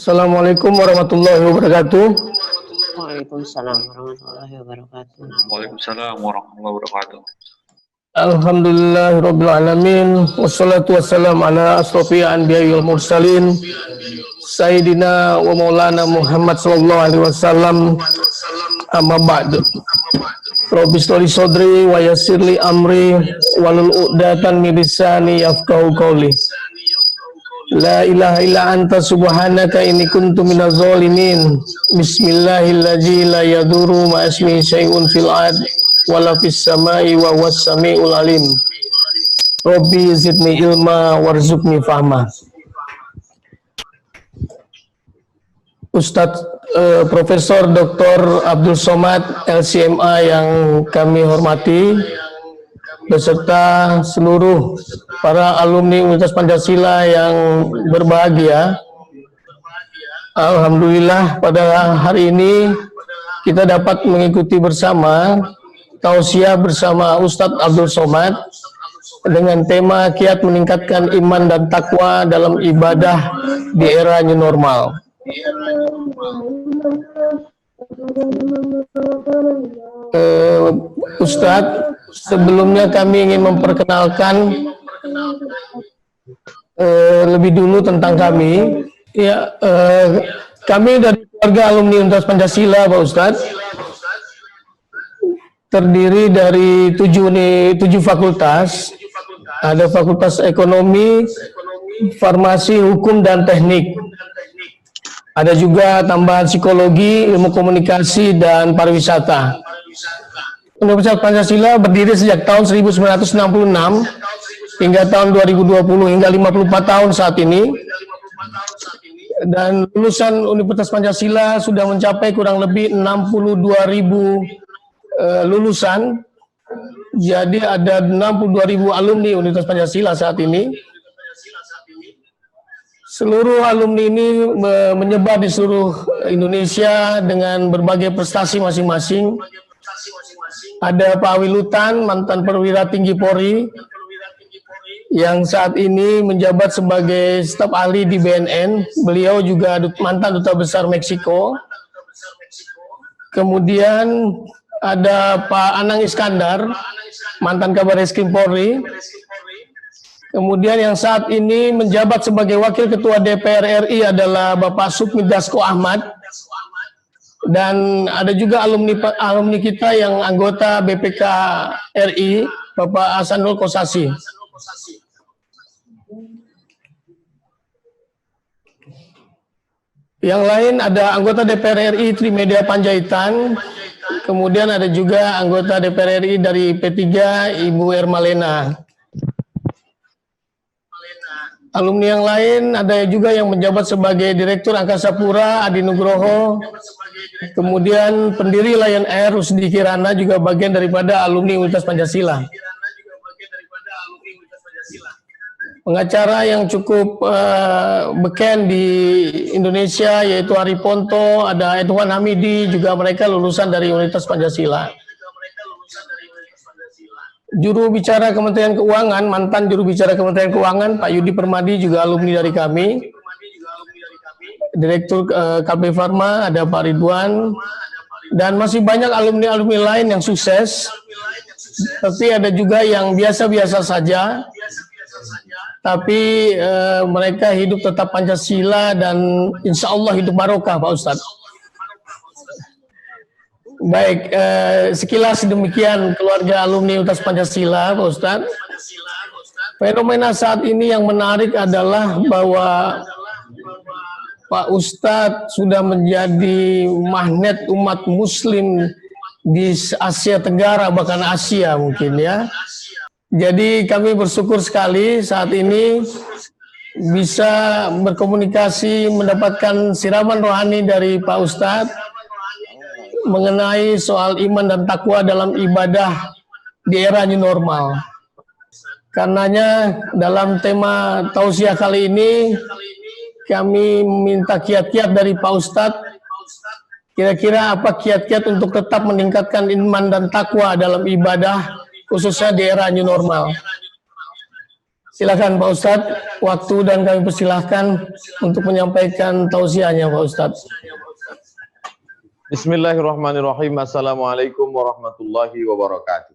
Assalamualaikum warahmatullahi wabarakatuh. Waalaikumsalam warahmatullahi wabarakatuh. Waalaikumsalam warahmatullahi wabarakatuh. Alhamdulillahirabbil alamin wassalatu wassalamu ala asrofil anbiya'i wal mursalin sayyidina wa maulana Muhammad sallallahu alaihi wasallam. Amma ba'du. Rabbi shrah li sadri wa yassir li amri wahlul 'uqdatam min lisani yafqahu qawli. La ilaha illa anta subhanaka inni kuntu minaz zalimin. Bismillahirrahmanirrahim. La yadurru ma ismi syai'un fil ard wala fis samai wa huwas samiul alim. Rabbi zidni ilma warzuqni fahma. Ustadz Profesor Dr. Abdul Somad LCMA yang kami hormati, beserta seluruh para alumni Universitas Pancasila yang berbahagia, Alhamdulillah pada hari ini kita dapat mengikuti bersama tausiah bersama Ustadz Abdul Somad dengan tema kiat meningkatkan iman dan takwa dalam ibadah di era new normal. Ustadz, sebelumnya kami ingin memperkenalkan lebih dulu tentang kami. Ya, kami dari keluarga alumni Universitas Pancasila, Pak Ustadz, terdiri dari 7 fakultas. Ada Fakultas Ekonomi, Farmasi, Hukum, dan Teknik. Ada juga tambahan Psikologi, Ilmu Komunikasi, dan Pariwisata. Universitas Pancasila berdiri sejak tahun 1966 hingga tahun 2020, hingga 54 tahun saat ini. Dan lulusan Universitas Pancasila sudah mencapai kurang lebih 62.000 lulusan. Jadi ada 62.000 alumni Universitas Pancasila saat ini. Seluruh alumni ini menyebar di seluruh Indonesia dengan berbagai prestasi masing-masing. Ada Pak Wilutan, mantan perwira tinggi Polri, yang saat ini menjabat sebagai staf ahli di BNN. Beliau juga mantan duta besar Meksiko. Kemudian ada Pak Anang Iskandar, mantan Kabar Eskrim Polri. Kemudian yang saat ini menjabat sebagai Wakil Ketua DPR RI adalah Bapak Sukmi Dasko Ahmad. Dan ada juga alumni kita yang anggota BPK RI, Bapak Hasanul Kosasi. Yang lain ada anggota DPR RI Trimedia Panjaitan. Kemudian ada juga anggota DPR RI dari P3, Ibu Ermalena. Alumni yang lain ada juga yang menjabat sebagai Direktur Angkasa Pura, Adi Nugroho. Kemudian pendiri Lion Air, Rusdi Kirana, juga bagian daripada alumni Universitas Pancasila. Pengacara yang cukup beken di Indonesia yaitu Ari Ponto, ada Edwan Hamidi, juga mereka lulusan dari Universitas Pancasila. Juru bicara Kementerian Keuangan, mantan juru bicara Kementerian Keuangan, Pak Yudi Permadi, juga alumni dari kami. Direktur KB Pharma ada Pak Ridwan, dan masih banyak alumni-alumni lain yang sukses. Tapi ada juga yang biasa-biasa saja. Tapi mereka hidup tetap Pancasila dan insya Allah hidup barokah, Pak Ustadz. Baik, sekilas demikian keluarga alumni Universitas Pancasila, Pak Ustadz. Fenomena saat ini yang menarik adalah bahwa Pak Ustadz sudah menjadi magnet umat Muslim di Asia Tenggara, bahkan Asia mungkin ya. Jadi kami bersyukur sekali saat ini bisa berkomunikasi, mendapatkan siraman rohani dari Pak Ustadz mengenai soal iman dan takwa dalam ibadah di era new normal. Karenanya dalam tema tausiah kali ini kami meminta kiat-kiat dari Pak Ustadz. Kira-kira apa kiat-kiat untuk tetap meningkatkan iman dan takwa dalam ibadah khususnya di era new normal. Silakan Pak Ustadz, waktu dan kami persilahkan untuk menyampaikan tausiahnya Pak Ustadz. Bismillahirrahmanirrahim. Assalamualaikum warahmatullahi wabarakatuh.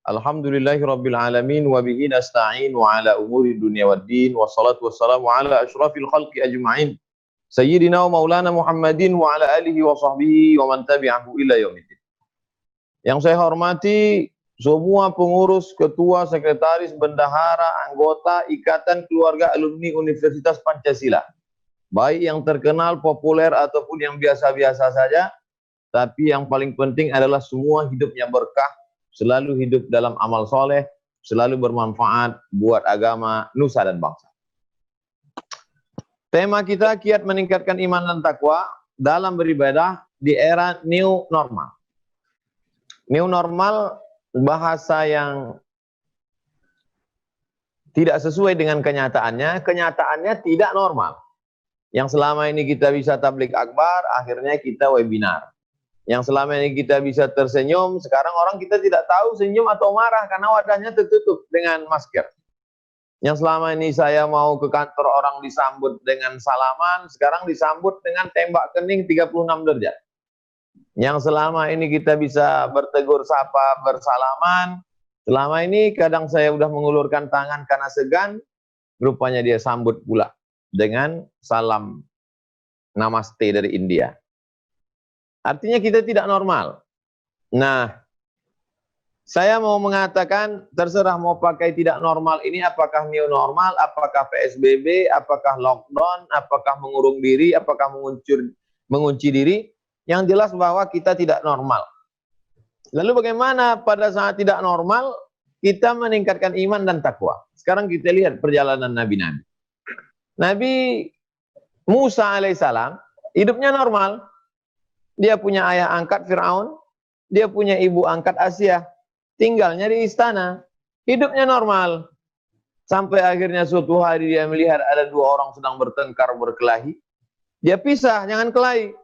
Alhamdulillahirabbil alamin wa bihi nasta'in wa ala umuri dunya waddin wassalatu wassalamu ala asyrafil khalqi ajma'in sayyidina wa maulana Muhammadin wa ala alihi wa sahbihi wa man tabi'ahu ila yaumiddin. Yang saya hormati semua pengurus, ketua, sekretaris, bendahara, anggota Ikatan Keluarga Alumni Universitas Pancasila. Baik yang terkenal, populer, ataupun yang biasa-biasa saja. Tapi yang paling penting adalah semua hidupnya berkah, selalu hidup dalam amal soleh, selalu bermanfaat buat agama, nusa, dan bangsa. Tema kita kiat meningkatkan iman dan takwa dalam beribadah di era new normal. New normal bahasa yang tidak sesuai dengan kenyataannya, kenyataannya tidak normal. Yang selama ini kita bisa tablik akbar, akhirnya kita webinar. Yang selama ini kita bisa tersenyum, sekarang orang kita tidak tahu senyum atau marah karena wajahnya tertutup dengan masker. Yang selama ini saya mau ke kantor orang disambut dengan salaman, sekarang disambut dengan tembak kening 36 derajat. Yang selama ini kita bisa bertegur sapa, bersalaman, selama ini kadang saya sudah mengulurkan tangan karena segan, rupanya dia sambut pula dengan salam namaste dari India. Artinya kita tidak normal. Nah, saya mau mengatakan terserah mau pakai tidak normal ini apakah new normal, apakah PSBB, apakah lockdown, apakah mengurung diri, apakah mengunci diri, yang jelas bahwa kita tidak normal. Lalu bagaimana pada saat tidak normal kita meningkatkan iman dan takwa? Sekarang kita lihat perjalanan nabi-nabi. Nabi Musa alaihissalam hidupnya normal. Dia punya ayah angkat Fir'aun, dia punya ibu angkat Asia, tinggalnya di istana, hidupnya normal. Sampai akhirnya suatu hari dia melihat ada dua orang sedang bertengkar, berkelahi. Dia pisah, jangan kelahi.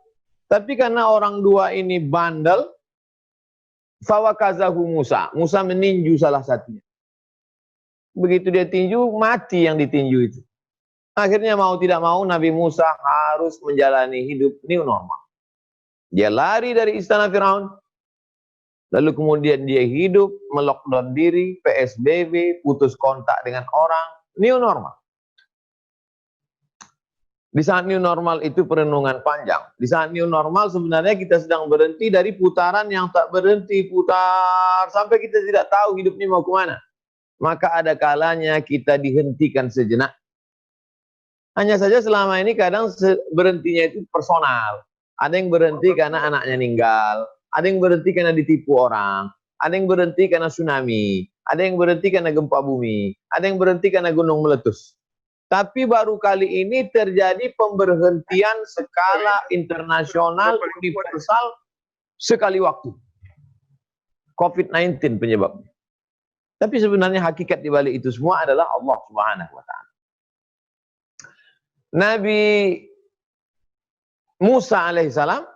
Tapi karena orang dua ini bandel, fawakazahu Musa. Musa meninju salah satunya. Begitu dia tinju, mati yang ditinju itu. Akhirnya mau tidak mau Nabi Musa harus menjalani hidup new normal. Dia lari dari istana Firaun, lalu kemudian dia hidup, melockdown diri, PSBB, putus kontak dengan orang, new normal. Di saat new normal itu perenungan panjang. Di saat new normal sebenarnya kita sedang berhenti dari putaran yang tak berhenti, putar sampai kita tidak tahu hidup ini mau kemana. Maka ada kalanya kita dihentikan sejenak. Hanya saja selama ini kadang berhentinya itu personal. Ada yang berhenti karena anaknya meninggal, ada yang berhenti karena ditipu orang, ada yang berhenti karena tsunami, ada yang berhenti karena gempa bumi, ada yang berhenti karena gunung meletus. Tapi baru kali ini terjadi pemberhentian skala internasional universal sekali waktu. COVID-19 penyebabnya. Tapi sebenarnya hakikat di balik itu semua adalah Allah Subhanahu wa taala. Nabi Musa alaihissalam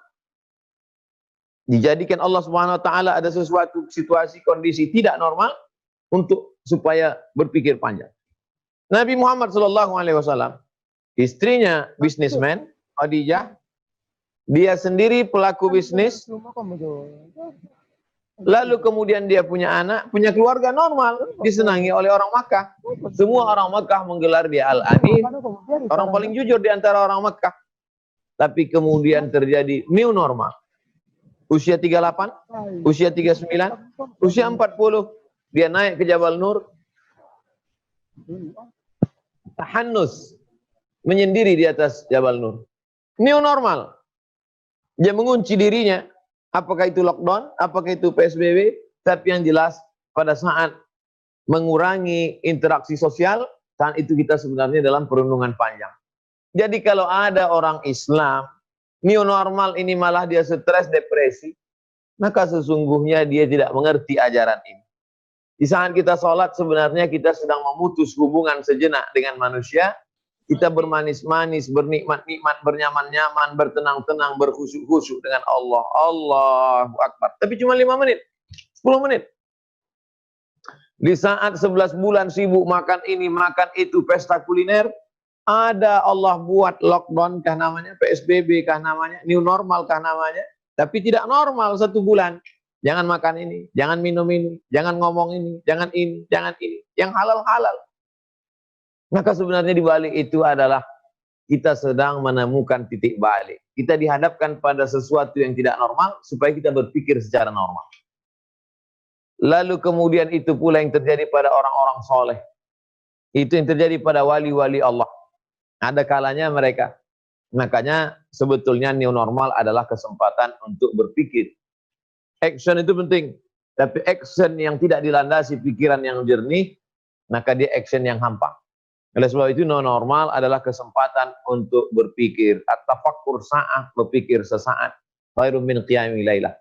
dijadikan Allah Subhanahu wa taala ada sesuatu situasi kondisi tidak normal untuk supaya berpikir panjang. Nabi Muhammad sallallahu alaihi wasallam, istrinya bisnismen Khadijah, dia sendiri pelaku bisnis. Lalu kemudian dia punya anak, punya keluarga normal, disenangi oleh orang Makkah. Semua orang Makkah menggelar dia Al-Amin, orang paling jujur di antara orang Makkah. Tapi kemudian terjadi new normal. Usia 38, usia 39, usia 40. Dia naik ke Jabal Nur. Tahannus. Menyendiri di atas Jabal Nur. New normal. Dia mengunci dirinya. Apakah itu lockdown, apakah itu PSBB. Tapi yang jelas pada saat mengurangi interaksi sosial, saat itu kita sebenarnya dalam perenungan panjang. Jadi kalau ada orang Islam, new normal ini malah dia stres, depresi, maka sesungguhnya dia tidak mengerti ajaran ini. Di saat kita sholat sebenarnya kita sedang memutus hubungan sejenak dengan manusia, kita bermanis-manis, bernikmat-nikmat, bernyaman-nyaman, bertenang-tenang, berkhusyuk-khusyuk dengan Allah. Allahu Akbar. Tapi cuma 5 menit, 10 menit. Di saat 11 bulan sibuk makan ini, makan itu, pesta kuliner, ada Allah buat lockdown kah namanya, PSBB kah namanya, new normal kah namanya, tapi tidak normal 1 bulan. Jangan makan ini, jangan minum ini, jangan ngomong ini, jangan ini, jangan ini. Yang halal-halal. Maka sebenarnya di balik itu adalah kita sedang menemukan titik balik. Kita dihadapkan pada sesuatu yang tidak normal supaya kita berpikir secara normal. Lalu kemudian itu pula yang terjadi pada orang-orang soleh. Itu yang terjadi pada wali-wali Allah. Ada kalanya mereka. Makanya sebetulnya new normal adalah kesempatan untuk berpikir. Action itu penting. Tapi action yang tidak dilandasi pikiran yang jernih, maka dia action yang hampa. Oleh sebab itu new normal adalah kesempatan untuk berpikir. At-tafakkur sa'ah, berpikir sesaat. Khairum min qiyami lailah.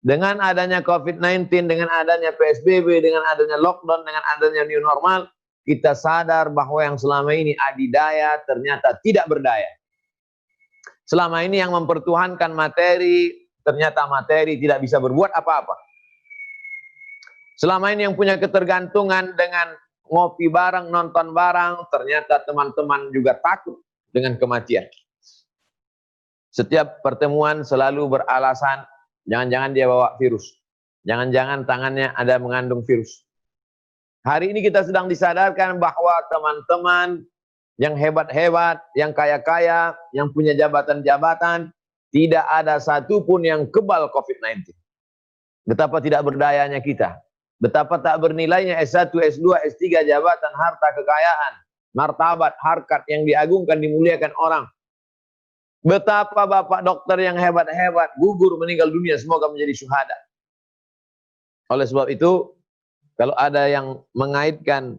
Dengan adanya COVID-19, dengan adanya PSBB, dengan adanya lockdown, dengan adanya new normal, kita sadar bahwa yang selama ini adidaya ternyata tidak berdaya. Selama ini yang mempertuhankan materi, ternyata materi tidak bisa berbuat apa-apa. Selama ini yang punya ketergantungan dengan ngopi bareng, nonton bareng, ternyata teman-teman juga takut dengan kematian. Setiap pertemuan selalu beralasan, jangan-jangan dia bawa virus. Jangan-jangan tangannya ada mengandung virus. Hari ini kita sedang disadarkan bahwa teman-teman yang hebat-hebat, yang kaya-kaya, yang punya jabatan-jabatan, tidak ada satupun yang kebal COVID-19. Betapa tidak berdayanya kita. Betapa tak bernilainya S1, S2, S3, jabatan, harta, kekayaan, martabat, harkat yang diagungkan, dimuliakan orang. Betapa bapak dokter yang hebat-hebat gugur meninggal dunia, semoga menjadi syuhada. Oleh sebab itu, kalau ada yang mengaitkan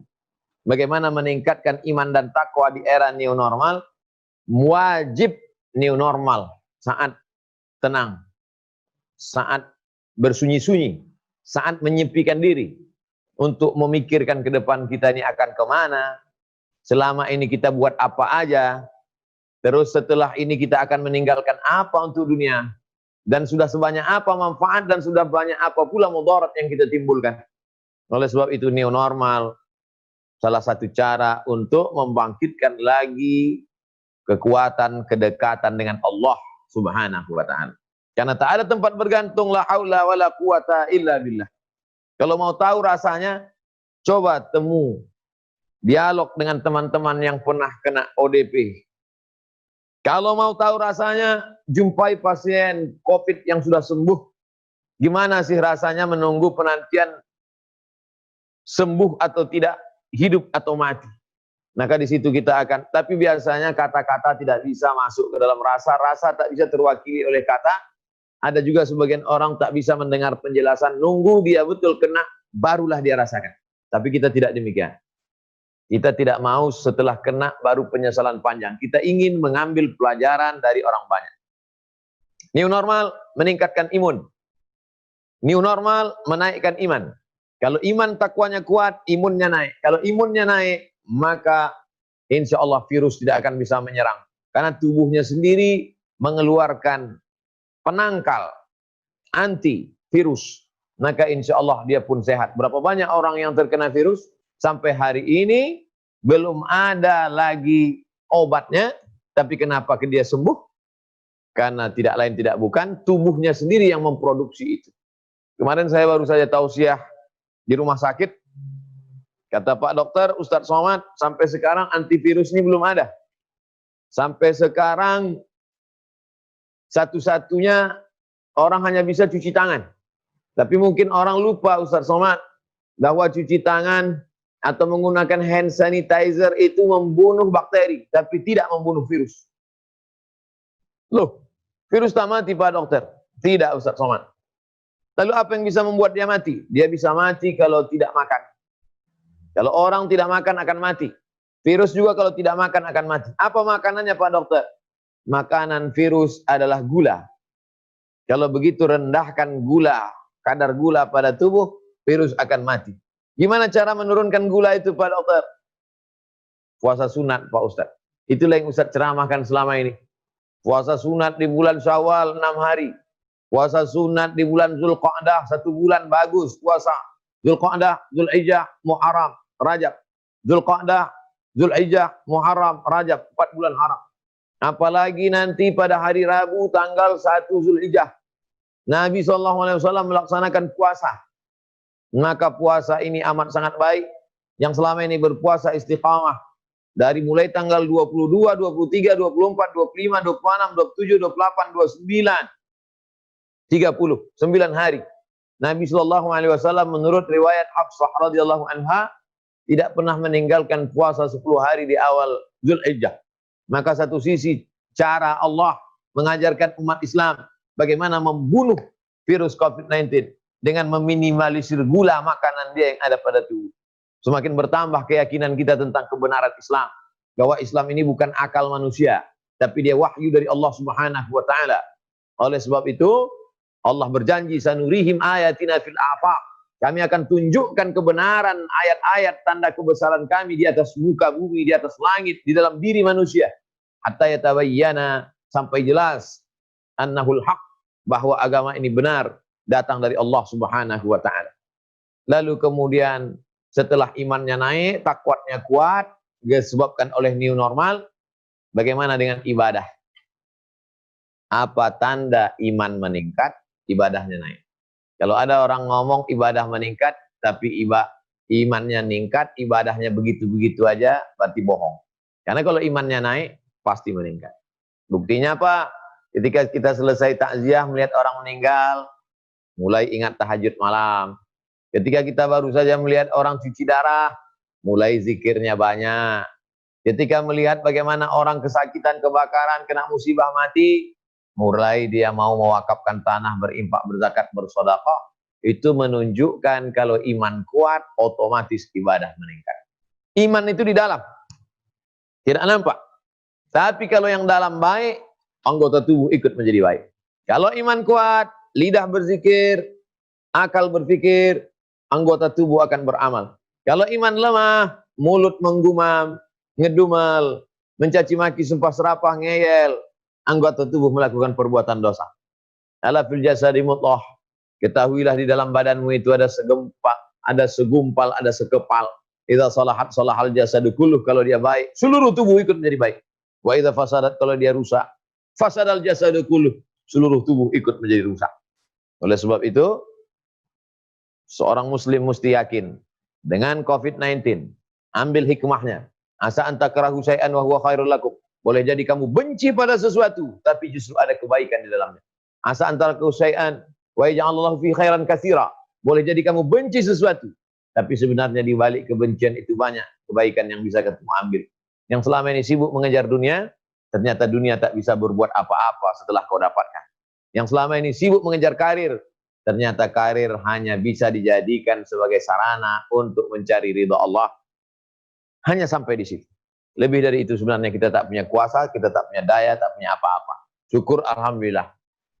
bagaimana meningkatkan iman dan takwa di era new normal, wajib new normal saat tenang, saat bersunyi-sunyi, saat menyepikan diri untuk memikirkan ke depan kita ini akan kemana, selama ini kita buat apa aja, terus setelah ini kita akan meninggalkan apa untuk dunia, dan sudah sebanyak apa manfaat dan sudah banyak apa pula mudarat yang kita timbulkan. Oleh sebab itu new normal salah satu cara untuk membangkitkan lagi kekuatan, kedekatan dengan Allah Subhanahu wa ta'ala. Karena tak ada tempat bergantung, la haula wala quwata illa billah. Kalau mau tahu rasanya, coba temu, dialog dengan teman-teman yang pernah kena ODP. Kalau mau tahu rasanya, jumpai pasien COVID yang sudah sembuh. Gimana sih rasanya menunggu penantian sembuh atau tidak, hidup atau mati. Maka di situ kita akan, tapi biasanya kata-kata tidak bisa masuk ke dalam rasa, rasa tak bisa terwakili oleh kata. Ada juga sebagian orang tak bisa mendengar penjelasan, nunggu dia betul kena, barulah dia rasakan. Tapi kita tidak demikian. Kita tidak mau setelah kena baru penyesalan panjang. Kita ingin mengambil pelajaran dari orang banyak. New normal meningkatkan imun. New normal menaikkan iman. Kalau iman takwanya kuat, imunnya naik. Kalau imunnya naik, maka insya Allah virus tidak akan bisa menyerang. Karena tubuhnya sendiri mengeluarkan penangkal anti virus. Maka insya Allah dia pun sehat. Berapa banyak orang yang terkena virus? Sampai hari ini belum ada lagi obatnya. Tapi kenapa dia sembuh? Karena tidak lain tidak bukan, tubuhnya sendiri yang memproduksi itu. Kemarin saya baru saja tausiah di rumah sakit, kata Pak Dokter, Ustadz Somad, sampai sekarang antivirus ini belum ada. Sampai sekarang satu-satunya orang hanya bisa cuci tangan. Tapi mungkin orang lupa Ustadz Somad, bahwa cuci tangan atau menggunakan hand sanitizer itu membunuh bakteri, tapi tidak membunuh virus. Loh, virus tak mati Pak Dokter? Tidak Ustadz Somad. Lalu apa yang bisa membuat dia mati? Dia bisa mati kalau tidak makan. Kalau orang tidak makan akan mati. Virus juga kalau tidak makan akan mati. Apa makanannya Pak Dokter? Makanan virus adalah gula. Kalau begitu rendahkan gula, kadar gula pada tubuh, virus akan mati. Gimana cara menurunkan gula itu Pak Dokter? Puasa sunat Pak Ustadz. Itulah yang Ustadz ceramahkan selama ini. Puasa sunat di bulan Syawal 6 hari. Puasa sunat di bulan Zulqa'dah 1 bulan bagus puasa. Zulqa'dah, Zulhijjah, Muharram, Rajab. Zulqa'dah, Zulhijjah, Muharram, Rajab, 4 bulan haram. Apalagi nanti pada hari Rabu tanggal 1 Zulhijjah. Nabi SAW melaksanakan puasa. Maka puasa ini amat sangat baik. Yang selama ini berpuasa istiqamah. Dari mulai tanggal 22, 23, 24, 25, 26, 27, 28, 29. 30, 9 hari. Nabi SAW menurut riwayat Hafsah radhiyallahu anha tidak pernah meninggalkan puasa 10 hari di awal Zulhijjah. Maka satu sisi cara Allah mengajarkan umat Islam bagaimana membunuh virus COVID-19 dengan meminimalisir gula makanan dia yang ada pada tubuh. Semakin bertambah keyakinan kita tentang kebenaran Islam, bahwa Islam ini bukan akal manusia, tapi dia wahyu dari Allah Subhanahu wa taala. Oleh sebab itu Allah berjanji sanurihim ayatina fil afaq. Kami akan tunjukkan kebenaran ayat-ayat tanda kebesaran kami di atas muka bumi, di atas langit, di dalam diri manusia. Hatta yatabayyana, sampai jelas annahul haq, bahwa agama ini benar, datang dari Allah Subhanahu wa taala. Lalu kemudian setelah imannya naik, takwanya kuat, disebabkan oleh new normal, bagaimana dengan ibadah? Apa tanda iman meningkat? Ibadahnya naik. Kalau ada orang ngomong ibadah meningkat, tapi imannya meningkat, ibadahnya begitu-begitu aja, berarti bohong. Karena kalau imannya naik, pasti meningkat. Buktinya apa? Ketika kita selesai takziah melihat orang meninggal, mulai ingat tahajud malam. Ketika kita baru saja melihat orang cuci darah, mulai zikirnya banyak. Ketika melihat bagaimana orang kesakitan, kebakaran, kena musibah, mati, mulai dia mau mewakafkan tanah, berimpak, berzakat, bersedekah. Itu menunjukkan kalau iman kuat, otomatis ibadah meningkat. Iman itu di dalam, tidak nampak. Tapi kalau yang dalam baik, anggota tubuh ikut menjadi baik. Kalau iman kuat, lidah berzikir, akal berpikir, anggota tubuh akan beramal. Kalau iman lemah, mulut menggumam, ngedumel, mencaci maki, sumpah serapah, ngeyel, anggota tubuh melakukan perbuatan dosa. Ala fil jasadi mudghah, ketahuilah di dalam badanmu itu ada segempak, ada segumpal, ada sekepal. Idza salahat salahal jasadu kulluh, kalau dia baik, seluruh tubuh ikut menjadi baik. Wa idza fasadat, kalau dia rusak, fasadal jasadu kulluh, seluruh tubuh ikut menjadi rusak. Oleh sebab itu, seorang muslim mesti yakin dengan COVID-19, ambil hikmahnya. Asa antakrahu syai'an wa huwa khairul lakum. Boleh jadi kamu benci pada sesuatu, tapi justru ada kebaikan di dalamnya. Asa antakrahu syai'an wa yaj'alallahu fi khairan katsira. Boleh jadi kamu benci sesuatu, tapi sebenarnya di balik kebencian itu banyak kebaikan yang bisa kamu ambil. Yang selama ini sibuk mengejar dunia, ternyata dunia tak bisa berbuat apa-apa setelah kau dapatkan. Yang selama ini sibuk mengejar karir, ternyata karir hanya bisa dijadikan sebagai sarana untuk mencari ridha Allah. Hanya sampai di situ. Lebih dari itu sebenarnya kita tak punya kuasa, kita tak punya daya, tak punya apa-apa. Syukur alhamdulillah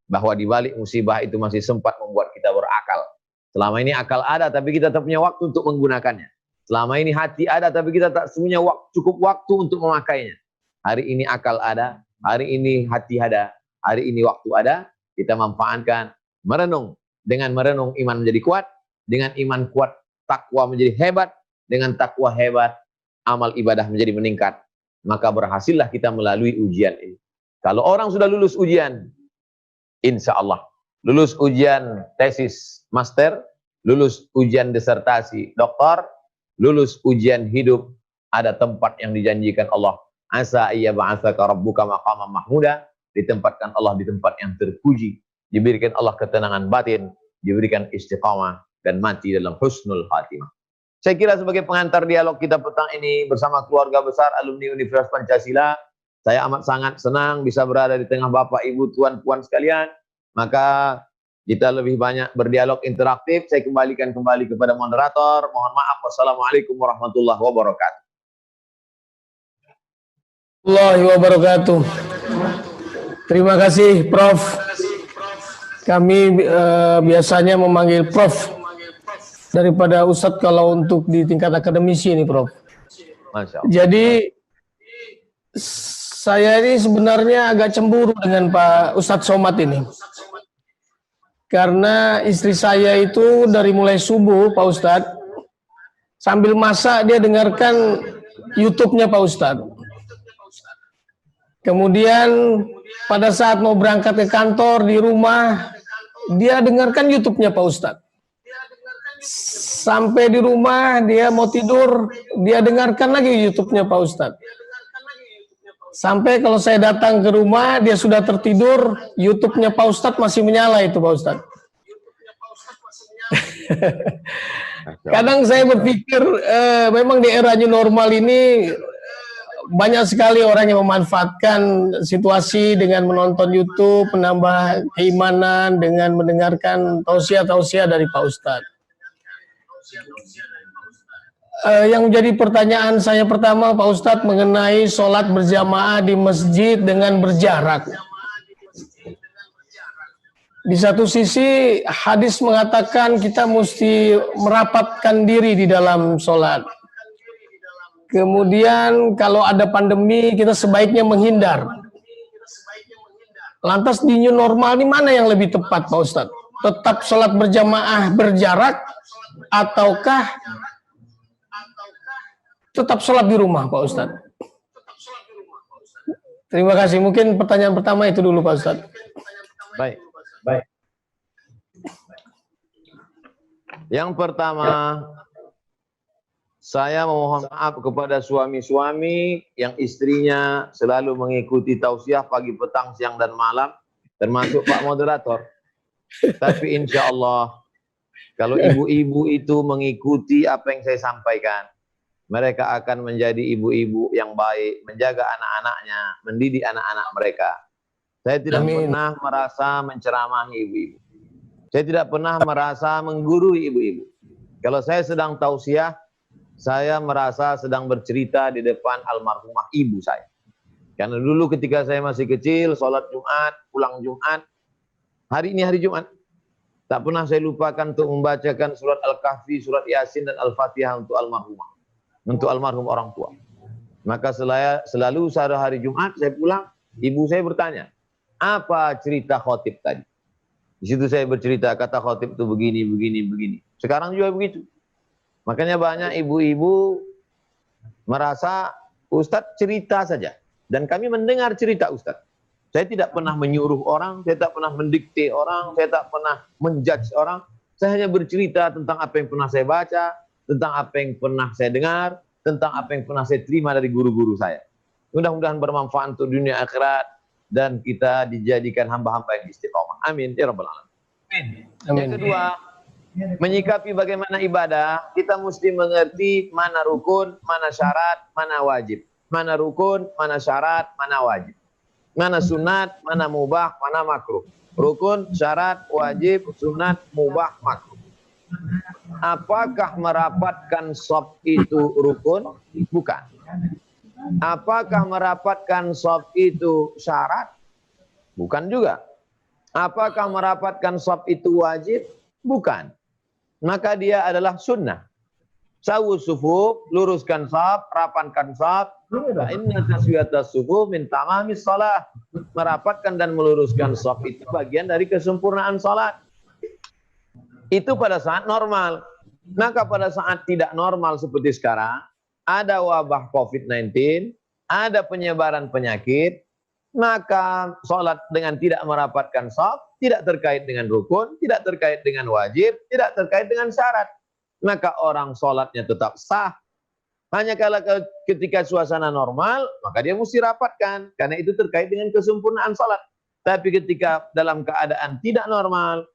bahwa di balik musibah itu masih sempat membuat kita berakal. Selama ini akal ada, tapi kita tak punya waktu untuk menggunakannya. Selama ini hati ada, tapi kita tak punya cukup waktu untuk memakainya. Hari ini akal ada, hari ini hati ada, hari ini waktu ada, kita manfaatkan, merenung. Dengan merenung iman menjadi kuat, dengan iman kuat takwa menjadi hebat, dengan takwa hebat amal ibadah menjadi meningkat. Maka berhasillah kita melalui ujian ini. Kalau orang sudah lulus ujian, insya Allah lulus ujian tesis master, lulus ujian disertasi doktor, lulus ujian hidup, ada tempat yang dijanjikan Allah. Asa iya ba'atsaka rabbuka maqaman mahmuda, ditempatkan Allah di tempat yang terpuji, diberikan Allah ketenangan batin, diberikan istiqamah, dan mati dalam husnul khatimah. Saya kira sebagai pengantar dialog kita petang ini bersama keluarga besar alumni Universitas Pancasila, saya amat sangat senang bisa berada di tengah Bapak, Ibu, Tuan, Puan sekalian. Maka kita lebih banyak berdialog interaktif. Saya kembalikan kembali kepada moderator. Mohon maaf. Wassalamualaikum warahmatullahi wabarakatuh. Warahmatullahi wabarakatuh. Terima kasih Prof. Kami biasanya memanggil Prof daripada Ustadz kalau untuk di tingkat akademisi ini, Prof. Masya Allah. Jadi saya ini sebenarnya agak cemburu dengan Pak Ustadz Somad ini. Karena istri saya itu dari mulai subuh, Pak Ustadz, sambil masak dia dengarkan YouTube-nya Pak Ustadz. Kemudian pada saat mau berangkat ke kantor di rumah, dia dengarkan YouTube-nya Pak Ustadz. Sampai di rumah dia mau tidur, dia dengarkan lagi YouTube-nya Pak Ustadz. Sampai kalau saya datang ke rumah, dia sudah tertidur, YouTube-nya Pak Ustadz masih menyala itu Pak Ustadz. Kadang saya berpikir, memang di era new normal ini, banyak sekali orang yang memanfaatkan situasi dengan menonton YouTube, menambah keimanan dengan mendengarkan tausiah-tausiah dari Pak Ustadz. Yang menjadi pertanyaan saya pertama Pak Ustadz mengenai sholat berjamaah di masjid dengan berjarak. Di satu sisi hadis mengatakan kita mesti merapatkan diri di dalam sholat. Kemudian kalau ada pandemi kita sebaiknya menghindar. Lantas di new normal ini mana yang lebih tepat Pak Ustadz? Tetap sholat berjamaah berjarak ataukah tetap sholat di rumah Pak Ustadz? Terima kasih. Mungkin pertanyaan pertama itu dulu Pak Ustadz. Baik. Yang pertama, saya memohon maaf kepada suami-suami yang istrinya selalu mengikuti tausiah pagi, petang, siang, dan malam, termasuk Pak Moderator. Tapi insya Allah, kalau ibu-ibu itu mengikuti apa yang saya sampaikan, mereka akan menjadi ibu-ibu yang baik, menjaga anak-anaknya, mendidik anak-anak mereka. Saya tidak pernah merasa menceramahi ibu-ibu. Saya tidak pernah merasa menggurui ibu-ibu. Kalau saya sedang tausiah, saya merasa sedang bercerita di depan almarhumah ibu saya. Karena dulu ketika saya masih kecil, sholat Jumat, pulang Jumat, hari ini hari Jumat, tak pernah saya lupakan untuk membacakan surat Al-Kahfi, surat Yasin, dan Al-Fatihah untuk almarhumah. Untuk almarhum orang tua. Maka selalu hari Jumat saya pulang, ibu saya bertanya, apa cerita khotib tadi? Di situ saya bercerita, kata khotib itu begini, begini, begini. Sekarang juga begitu. Makanya banyak ibu-ibu merasa Ustadz cerita saja. Dan kami mendengar cerita Ustadz. Saya tidak pernah menyuruh orang, saya tak pernah mendikte orang, saya tak pernah menjudge orang. Saya hanya bercerita tentang apa yang pernah saya baca, tentang apa yang pernah saya dengar, tentang apa yang pernah saya terima dari guru-guru saya. Mudah-mudahan bermanfaat untuk dunia akhirat, dan kita dijadikan hamba-hamba yang istiqomah. Amin ya rabbal alamin. Yang kedua, menyikapi bagaimana ibadah, kita mesti mengerti mana rukun, mana syarat, mana wajib. Mana rukun, mana syarat, mana wajib. Mana sunat, mana mubah, mana makruh. Rukun, syarat, wajib, sunat, mubah, makruh. Apakah merapatkan shaf itu rukun? Bukan. Apakah merapatkan shaf itu syarat? Bukan juga. Apakah merapatkan shaf itu wajib? Bukan. Maka dia adalah sunnah. Sawu sufuf, luruskan shaf, rapatkan shaf. Inna taswiyatas sufuf min tamamis shalah. Merapatkan dan meluruskan shaf itu bagian dari kesempurnaan salat. Itu pada saat normal. Maka pada saat tidak normal seperti sekarang, ada wabah COVID-19, ada penyebaran penyakit, maka sholat dengan tidak merapatkan shaf tidak terkait dengan rukun, tidak terkait dengan wajib, tidak terkait dengan syarat. Maka orang sholatnya tetap sah. Hanya kalau ketika suasana normal, maka dia mesti rapatkan, karena itu terkait dengan kesempurnaan sholat. Tapi ketika dalam keadaan tidak normal,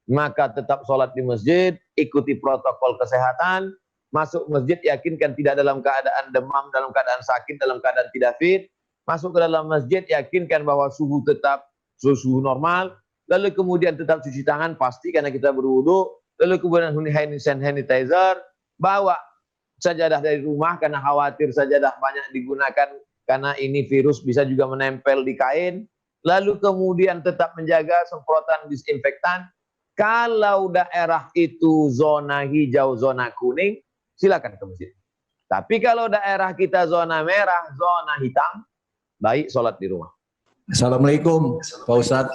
maka tetap sholat di masjid, ikuti protokol kesehatan, masuk masjid yakinkan tidak dalam keadaan demam, dalam keadaan sakit, dalam keadaan tidak fit. Masuk ke dalam masjid yakinkan bahwa suhu tetap suhu normal. Lalu kemudian tetap cuci tangan pasti karena kita berwudu. Lalu kemudian hand sanitizer. Bawa sajadah dari rumah karena khawatir sajadah banyak digunakan karena ini virus bisa juga menempel di kain. Lalu kemudian tetap menjaga semprotan disinfektan. Kalau daerah itu zona hijau, zona kuning, silakan ke masjid. Tapi kalau daerah kita zona merah, zona hitam, baik sholat di rumah. Assalamualaikum Pak Ustadz.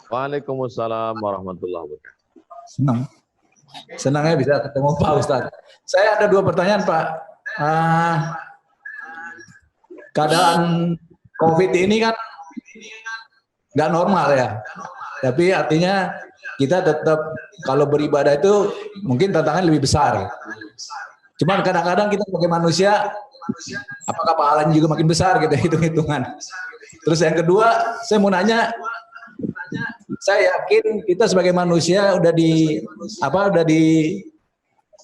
Waalaikumsalam warahmatullahi wabarakatuh. Senangnya bisa ketemu Pak Ustadz. Saya ada 2 pertanyaan Pak. Keadaan COVID ini kan nggak normal ya. Tapi artinya kita tetap kalau beribadah itu mungkin tantangan lebih besar. Cuman kadang-kadang kita sebagai manusia, apakah pahalanya juga makin besar gitu hitung-hitungan. Terus yang kedua, saya mau nanya, saya yakin kita sebagai manusia udah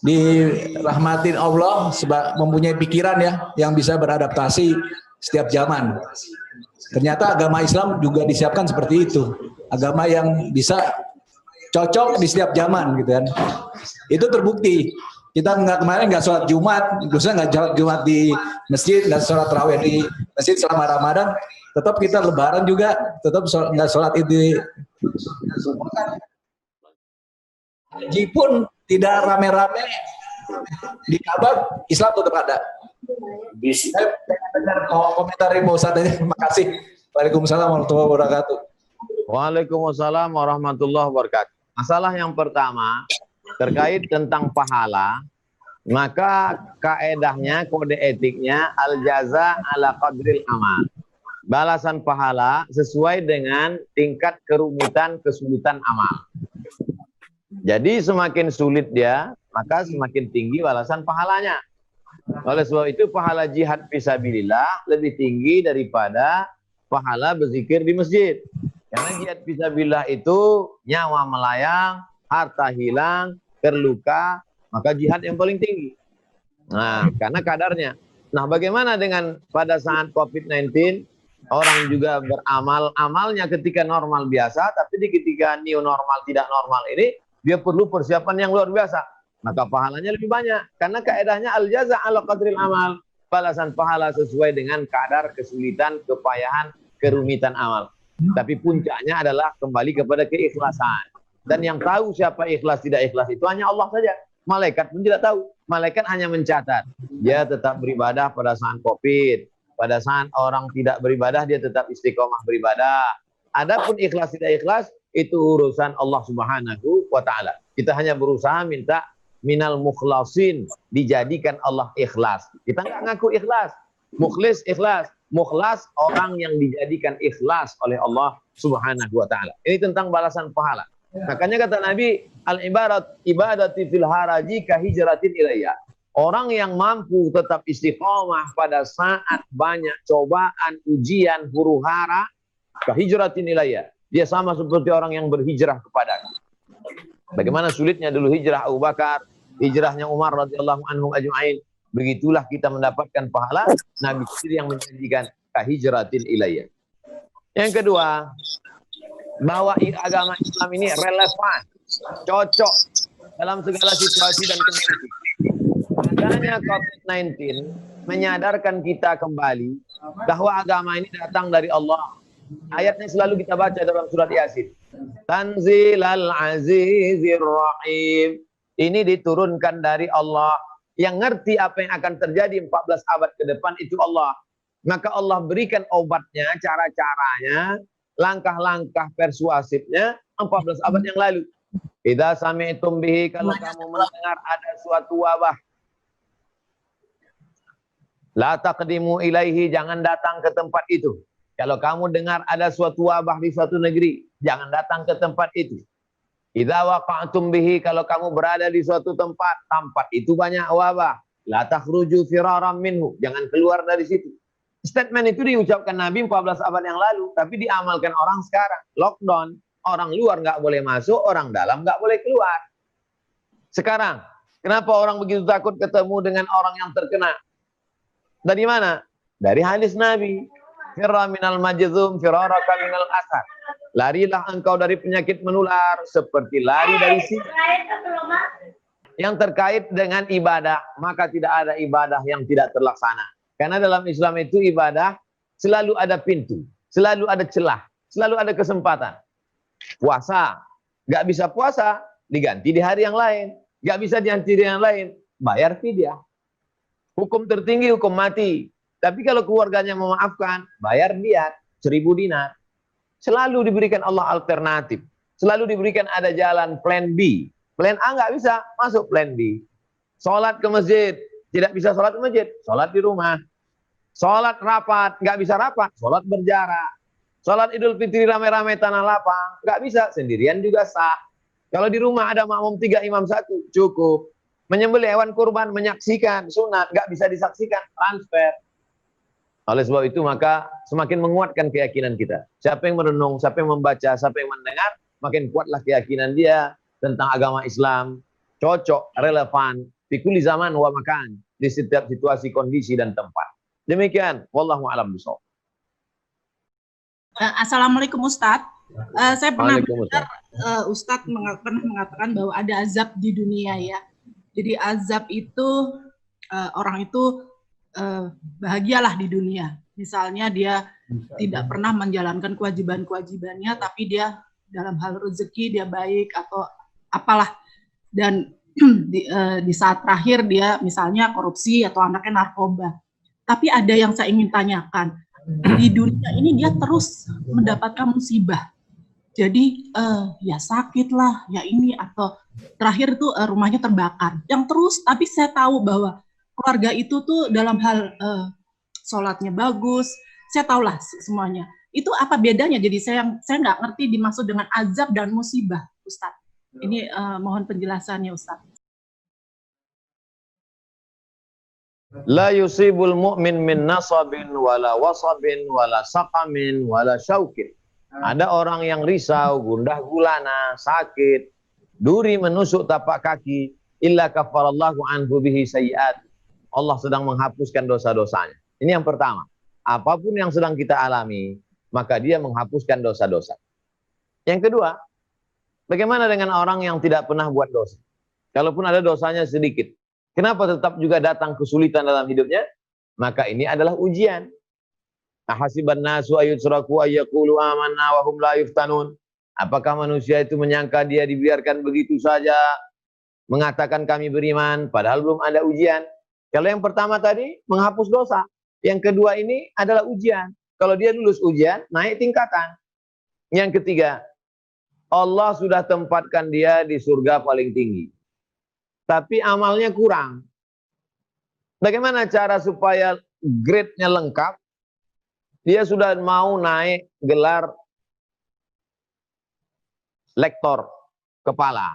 dirahmatin Allah, mempunyai pikiran ya yang bisa beradaptasi setiap zaman. Ternyata agama Islam juga disiapkan seperti itu, agama yang bisa cocok di setiap zaman gitu kan. Itu terbukti. Kita kemarin nggak sholat Jumat, khususnya nggak sholat Jumat di masjid, nggak sholat tarawih di masjid selama Ramadan, tetap kita Lebaran juga tetap nggak sholat Idul Haji pun tidak rame-rame di Ka'bah, Islam tetap ada. Saya dengar komentar Ibu Ustaz aja. Terima kasih. Waalaikumsalam warahmatullahi wabarakatuh. Waalaikumsalam warahmatullahi wabarakatuh. Masalah yang pertama terkait tentang pahala, maka kaedahnya, kode etiknya al-jaza ala qadril amal. Balasan pahala sesuai dengan tingkat kerumitan, kesulitan amal. Jadi semakin sulit dia, maka semakin tinggi balasan pahalanya. Oleh sebab itu pahala jihad fisabilillah lebih tinggi daripada pahala berzikir di masjid. Karena jihad fisabilillah itu nyawa melayang, harta hilang, terluka, maka jihad yang paling tinggi. Nah, karena kadarnya. Nah, bagaimana dengan pada saat COVID-19, orang juga beramal, amalnya ketika normal biasa, tapi ketika new normal, tidak normal ini, dia perlu persiapan yang luar biasa. Maka pahalanya lebih banyak. Karena kaedahnya al-jaza ala qadril amal. Balasan pahala sesuai dengan kadar kesulitan, kepayahan, kerumitan amal. Tapi puncaknya adalah kembali kepada keikhlasan. Dan yang tahu siapa ikhlas tidak ikhlas itu hanya Allah saja. Malaikat pun tidak tahu. Malaikat hanya mencatat. Dia tetap beribadah pada saat COVID. Pada saat orang tidak beribadah, dia tetap istiqomah beribadah. Adapun ikhlas tidak ikhlas, itu urusan Allah Subhanahu wa Ta'ala. Kita hanya berusaha minta minal mukhlasin, dijadikan Allah ikhlas. Kita nggak ngaku ikhlas. Mukhlis ikhlas. Mukhlas orang yang dijadikan ikhlas oleh Allah Subhanahu wa Ta'ala. Ini tentang balasan pahala. Makanya kata Nabi, al-ibarat ibadati fil haraji ka hijratin ilayya. Orang yang mampu tetap istiqomah pada saat banyak cobaan, ujian, huru-hara, ka hijratin ilayya. Dia sama seperti orang yang berhijrah kepadaku. Bagaimana sulitnya dulu hijrah Abu Bakar, hijrahnya Umar radhiyallahu anhum ajma'in. Begitulah kita mendapatkan pahala Nabi sendiri yang menjanjikan ka hijratin ilayya. Yang kedua, bahwa agama Islam ini relevan, cocok dalam segala situasi dan kondisi. Adanya COVID-19 menyadarkan kita kembali bahwa agama ini datang dari Allah. Ayatnya selalu kita baca dalam surat Yasin. Tanzilal Azizir Rahim. Ini diturunkan dari Allah. Yang ngerti apa yang akan terjadi 14 abad ke depan itu Allah. Maka Allah berikan obatnya, cara-caranya, langkah-langkah persuasifnya 14 abad yang lalu. Idza sami'tum bihi, kalau kamu mendengar ada suatu wabah, la taqdimu ilaihi, jangan datang ke tempat itu. Kalau kamu dengar ada suatu wabah di suatu negeri, jangan datang ke tempat itu. Idza waqa'tum bihi, kalau kamu berada di suatu tempat itu banyak wabah, la takhruju firaran minhu, jangan keluar dari situ. Statement itu diucapkan Nabi 14 abad yang lalu, tapi diamalkan orang sekarang. Lockdown, orang luar nggak boleh masuk, orang dalam nggak boleh keluar. Sekarang, kenapa orang begitu takut ketemu dengan orang yang terkena? Dari mana? Dari hadis Nabi. Firra minal majzum, firaraka minal asad. Larilah engkau dari penyakit menular, seperti lari dari singa. Yang terkait dengan ibadah, maka tidak ada ibadah yang tidak terlaksana. Karena dalam Islam itu ibadah selalu ada pintu, selalu ada celah, selalu ada kesempatan. Puasa, nggak bisa puasa, diganti di hari yang lain. Nggak bisa diganti di yang lain, bayar fidyah. Hukum tertinggi, hukum mati. Tapi kalau keluarganya memaafkan, bayar diat 1000 dinar. Selalu diberikan Allah alternatif. Selalu diberikan ada jalan plan B. Plan A nggak bisa, masuk plan B. Sholat ke masjid, tidak bisa sholat ke masjid, sholat di rumah. Sholat rapat, nggak bisa rapat, sholat berjarak. Sholat Idul Fitri rame-rame tanah lapang, nggak bisa, sendirian juga sah. Kalau di rumah ada makmum 3, imam 1, cukup. Menyembelih hewan kurban, menyaksikan, sunat, nggak bisa disaksikan, transfer. Oleh sebab itu maka semakin menguatkan keyakinan kita. Siapa yang merenung, siapa yang membaca, siapa yang mendengar, makin kuatlah keyakinan dia tentang agama Islam. Cocok, relevan, di kulli zaman wa makan, di setiap situasi, kondisi, dan tempat. Demikian, wallahu a'lam bishawab. Assalamualaikum Ustadz. Saya pernah dengar Ustadz pernah mengatakan bahwa ada azab di dunia ya. Jadi azab itu orang itu bahagialah di dunia. Misalnya dia tidak pernah menjalankan kewajiban-kewajibannya, tapi dia dalam hal rezeki dia baik atau apalah, dan di saat terakhir dia misalnya korupsi atau anaknya narkoba. Tapi ada yang saya ingin tanyakan, di dunia ini dia terus mendapatkan musibah. Jadi ya sakit lah, ya ini, atau terakhir itu rumahnya terbakar. Yang terus, tapi saya tahu bahwa keluarga itu tuh dalam hal sholatnya bagus, saya tahulah semuanya. Itu apa bedanya? Jadi saya nggak ngerti dimaksud dengan azab dan musibah, Ustadz. Ini mohon penjelasannya, Ustadz. La yusibul mu'min min nasabin wala wasabin wala saqamin wala syaukin. Ada orang yang risau, gundah gulana, sakit, duri menusuk tapak kaki, illa kafarallahu anhu bihi sayyi'at. Allah sedang menghapuskan dosa-dosanya. Ini yang pertama. Apapun yang sedang kita alami, maka dia menghapuskan dosa-dosa. Yang kedua, bagaimana dengan orang yang tidak pernah buat dosa? Kalaupun ada dosanya sedikit, kenapa tetap juga datang kesulitan dalam hidupnya? Maka ini adalah ujian. Ahasiban nasu ayyutraku ayyaqulu amanna wa hum la yuftanun. Apakah manusia itu menyangka dia dibiarkan begitu saja mengatakan kami beriman padahal belum ada ujian? Kalau yang pertama tadi menghapus dosa, yang kedua ini adalah ujian. Kalau dia lulus ujian, naik tingkatan. Yang ketiga, Allah sudah tempatkan dia di surga paling tinggi. Tapi amalnya kurang. Bagaimana cara supaya grade-nya lengkap? Dia sudah mau naik gelar lektor kepala.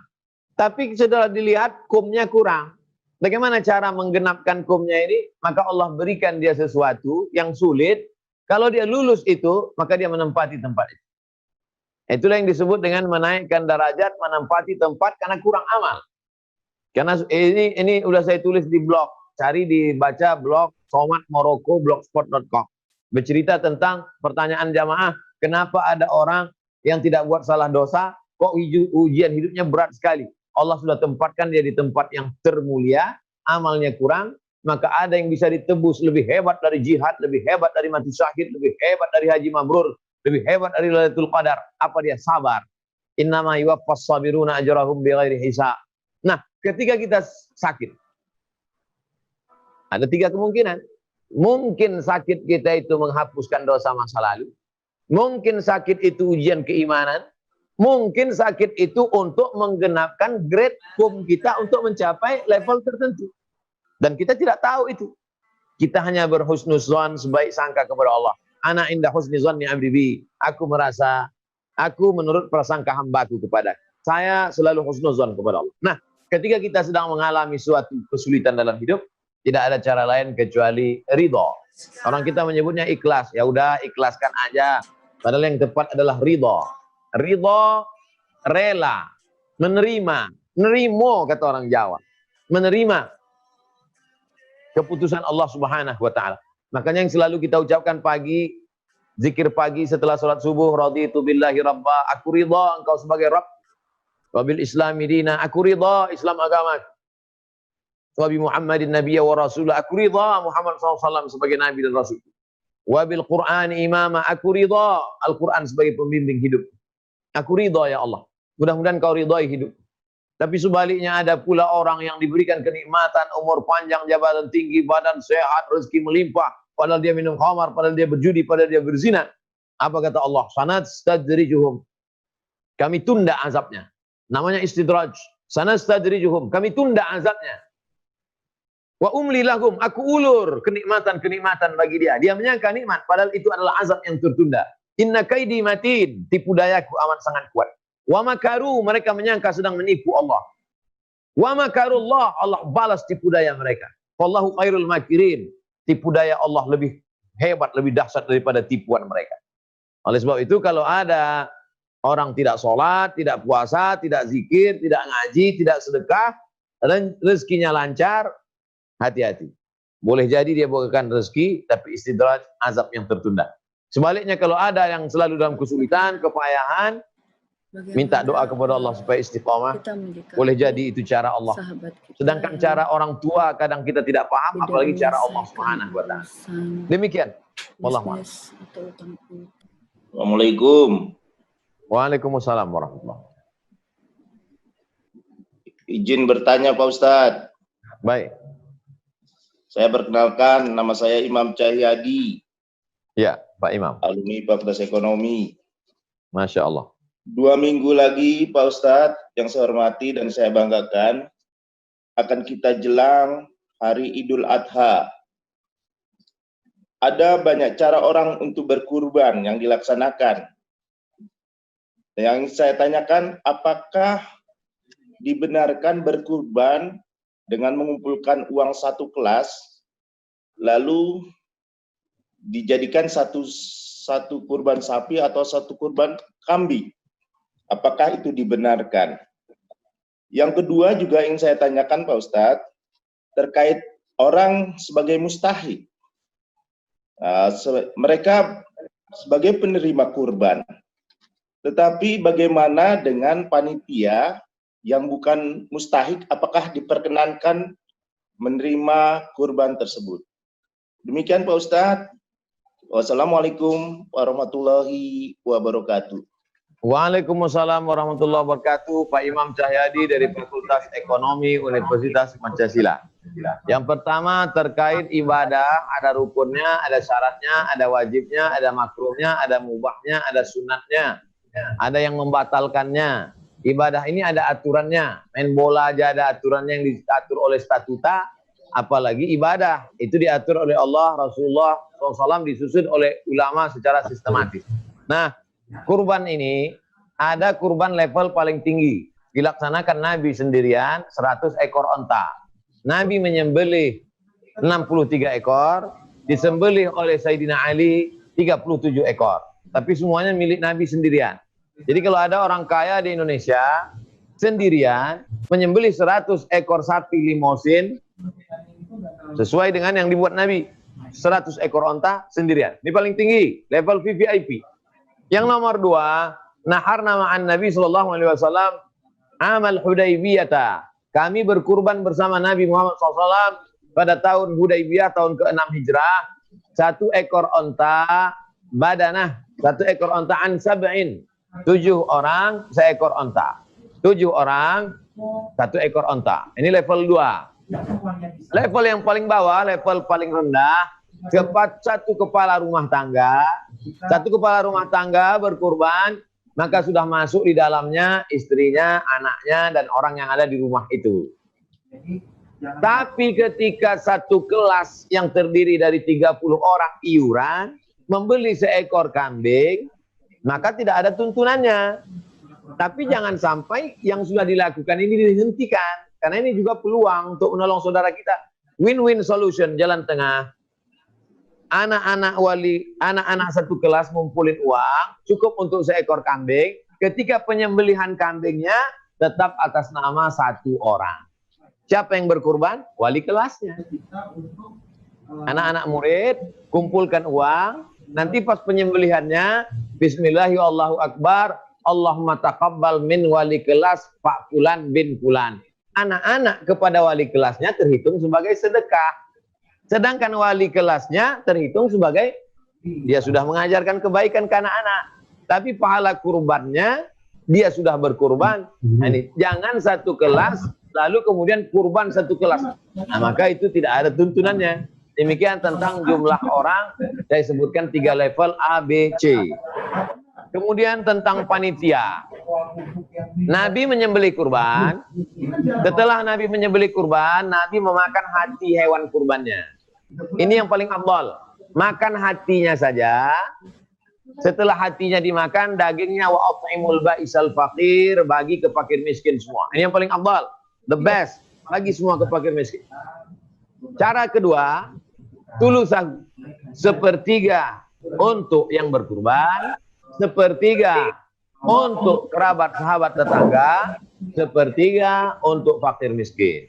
Tapi setelah dilihat kumnya kurang. Bagaimana cara menggenapkan kumnya ini? Maka Allah berikan dia sesuatu yang sulit. Kalau dia lulus itu, maka dia menempati tempat itu. Itulah yang disebut dengan menaikkan derajat, menempati tempat karena kurang amal. Karena ini udah saya tulis di blog. Cari dibaca blog Somad Moroko blogspot.com. Bercerita tentang pertanyaan jamaah, kenapa ada orang yang tidak buat salah dosa, kok ujian hidupnya berat sekali. Allah sudah tempatkan dia di tempat yang termulia, amalnya kurang, maka ada yang bisa ditebus lebih hebat dari jihad, lebih hebat dari mati syahid, lebih hebat dari haji mabrur, lebih hebat dari Lailatul Qadar. Apa dia? Sabar. Innama yuwaffas sabiruna ajrahum bighairi hisab. Nah, ketika kita sakit, ada tiga kemungkinan. Mungkin sakit kita itu menghapuskan dosa masa lalu. Mungkin sakit itu ujian keimanan. Mungkin sakit itu untuk menggenapkan grade kum kita untuk mencapai level tertentu. Dan kita tidak tahu itu. Kita hanya berhusnuzon, sebaik sangka kepada Allah. Ana inda husnuzon ni abdi bi. Aku merasa, aku menurut prasangka hambaku kepada. Saya selalu husnuzon kepada Allah. Nah, ketika kita sedang mengalami suatu kesulitan dalam hidup, tidak ada cara lain kecuali ridho. Orang kita menyebutnya ikhlas. Ya udah, ikhlaskan aja. Padahal yang tepat adalah ridho. Ridho, rela, menerima. Nerimo kata orang Jawa. Menerima keputusan Allah Subhanahu wa taala. Makanya yang selalu kita ucapkan pagi, zikir pagi setelah salat subuh, raditu billahi rabba, aku ridha engkau sebagai Rabb. Wa bil islami dina, aku ridha Islam agama. Wa bi Muhammadin nabiyya wa rasul, aku ridha Muhammad SAW sebagai nabi dan rasul. Wa bil Qur'an imama, aku ridha Al-Qur'an sebagai pembimbing hidup. Aku ridha ya Allah. Mudah-mudahan kau ridhai hidup. Tapi sebaliknya ada pula orang yang diberikan kenikmatan, umur panjang, jabatan tinggi, badan sehat, rezeki melimpah, padahal dia minum khamar, padahal dia berjudi, padahal dia berzina. Apa kata Allah? Sanastadrijuhum. Kami tunda azabnya. Namanya istidraj. Sanastadrijuhum. Kami tunda azabnya. Wa umli lahum, aku ulur kenikmatan-kenikmatan bagi dia. Dia menyangka nikmat, padahal itu adalah azab yang tertunda. Inna kaidi matin, tipu dayaku amat sangat kuat. Wa makaru, mereka menyangka sedang menipu Allah. Wa makarullah, Allah balas tipu daya mereka. Wallahu khairul makirin, tipu daya Allah lebih hebat, lebih dahsyat daripada tipuan mereka. Oleh sebab itu kalau ada orang tidak sholat, tidak puasa, tidak zikir, tidak ngaji, tidak sedekah, dan rezekinya lancar, hati-hati. Boleh jadi dia bukan rezeki, tapi istidraj, azab yang tertunda. Sebaliknya kalau ada yang selalu dalam kesulitan, kepayahan, minta doa kepada Allah supaya istiqamah, boleh jadi itu cara Allah. Sedangkan cara orang tua kadang kita tidak paham, apalagi cara Allah Subhanahu wa taala. Demikian. Wallahu a'lam. Assalamualaikum. Waalaikumsalam warahmatullahi wabarakatuh. Izin bertanya Pak Ustadz. Baik. Saya perkenalkan, nama saya Imam Cahyadi. Ya, Pak Imam. Alumni Fakultas Ekonomi. Masya Allah. 2 minggu lagi Pak Ustadz, yang saya hormati dan saya banggakan, akan kita jelang hari Idul Adha. Ada banyak cara orang untuk berkurban yang dilaksanakan. Yang saya tanyakan, apakah dibenarkan berkurban dengan mengumpulkan uang satu kelas, lalu dijadikan satu kurban sapi atau satu kurban kambing? Apakah itu dibenarkan? Yang kedua juga ingin saya tanyakan Pak Ustadz, terkait orang sebagai mustahik. Mereka sebagai penerima kurban. Tetapi bagaimana dengan panitia yang bukan mustahik, apakah diperkenankan menerima kurban tersebut? Demikian Pak Ustadz. Wassalamualaikum warahmatullahi wabarakatuh. Waalaikumsalam warahmatullahi wabarakatuh. Pak Imam Cahyadi dari Fakultas Ekonomi Universitas Pancasila. Yang pertama terkait ibadah, ada rukunnya, ada syaratnya, ada wajibnya, ada makruhnya, ada mubahnya, ada sunatnya, ada yang membatalkannya. Ibadah ini ada aturannya. Main bola aja ada aturannya yang diatur oleh statuta, apalagi ibadah. Itu diatur oleh Allah, Rasulullah SAW, disusun oleh ulama secara sistematis. Nah, kurban ini ada kurban level paling tinggi. Dilaksanakan Nabi sendirian 100 ekor onta. Nabi menyembelih 63 ekor, disembelih oleh Sayyidina Ali 37 ekor. Tapi semuanya milik Nabi sendirian. Jadi kalau ada orang kaya di Indonesia sendirian menyembelih 100 ekor sapi limosin sesuai dengan yang dibuat Nabi, 100 ekor onta sendirian. Ini paling tinggi, level VVIP. Yang nomor 2, naharna ma'an Nabi SAW amal Hudaybiyah. Kami berkurban bersama Nabi Muhammad SAW pada tahun Hudaybiyah, tahun ke-6 Hijrah. 1 ekor onta badanah, 1 ekor onta an sab'in. 7 orang, 1 ekor onta. 7 orang, 1 ekor onta. Ini level 2. Level yang paling bawah, level paling rendah, 1 kepala rumah tangga. 1 kepala rumah tangga berkurban, maka sudah masuk di dalamnya istrinya, anaknya, dan orang yang ada di rumah itu. Tapi ketika 1 kelas yang terdiri dari 30 orang iuran membeli 1 ekor kambing, maka tidak ada tuntunannya. Tapi jangan sampai yang sudah dilakukan ini dihentikan, karena ini juga peluang untuk menolong saudara kita. Win-win solution, jalan tengah. Anak-anak 1 kelas ngumpulin uang cukup untuk 1 ekor kambing. Ketika penyembelihan kambingnya tetap atas nama 1 orang. Siapa yang berkurban? Wali kelasnya. Anak-anak murid kumpulkan uang. Nanti pas penyembelihannya, Bismillahirrahmanirrahim, Allahumma taqabbal min wali kelas Pak Fulan bin Fulan. Anak-anak kepada wali kelasnya terhitung sebagai sedekah. Sedangkan wali kelasnya terhitung sebagai dia sudah mengajarkan kebaikan ke anak-anak. Tapi pahala kurbannya dia sudah berkurban. Nah, ini jangan 1 kelas lalu kemudian kurban 1 kelas. Nah, maka itu tidak ada tuntunannya. Demikian tentang jumlah orang, saya sebutkan 3 level A, B, C. Kemudian tentang panitia. Nabi menyembelih kurban. Setelah Nabi menyembelih kurban, Nabi memakan hati hewan kurbannya. Ini yang paling afdal. Makan hatinya saja. Setelah hatinya dimakan, dagingnya wa at'imul ba'isal faqir, bagi ke fakir miskin semua. Ini yang paling afdal, the best, bagi semua ke fakir miskin. Cara kedua, tulusan 1/3 untuk yang berkurban, 1/3 untuk kerabat, sahabat, tetangga, 1/3 untuk fakir miskin.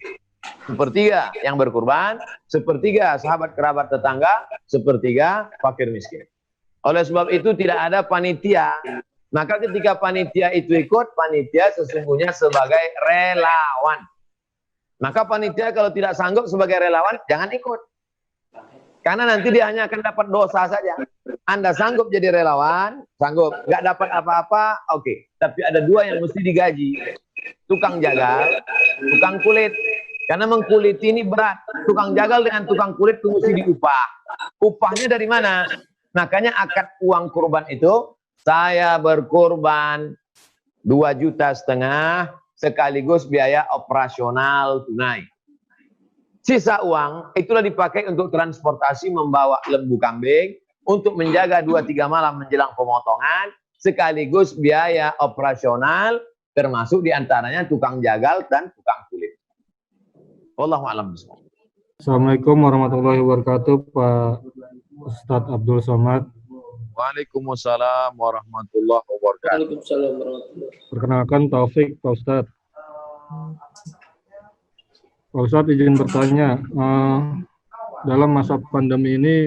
1/3 yang berkurban, 1/3 sahabat, kerabat, tetangga, 1/3 fakir miskin. Oleh sebab itu tidak ada panitia. Maka ketika panitia itu ikut, panitia sesungguhnya sebagai relawan. Maka panitia kalau tidak sanggup sebagai relawan, jangan ikut. Karena nanti dia hanya akan dapat dosa saja. Anda sanggup jadi relawan, sanggup. Nggak dapat apa-apa, oke. Tapi ada dua yang mesti digaji. Tukang jagal, tukang kulit. Karena mengkuliti ini berat. Tukang jagal dengan tukang kulit itu mesti diupah. Upahnya dari mana? Makanya akad uang kurban itu, saya berkurban 2,5 juta sekaligus biaya operasional tunai. Sisa uang itulah dipakai untuk transportasi membawa lembu kambing untuk menjaga 2-3 malam menjelang pemotongan sekaligus biaya operasional termasuk diantaranya tukang jagal dan tukang kulit. Wallahu a'lam bishawab. Assalamualaikum warahmatullahi wabarakatuh, Pak Ustadz Abdul Somad. Waalaikumsalam warahmatullahi wabarakatuh. Waalaikumsalam warahmatullahi wabarakatuh. Perkenalkan Taufik, Pak Ustadz. Pak Ustadz izin bertanya, dalam masa pandemi ini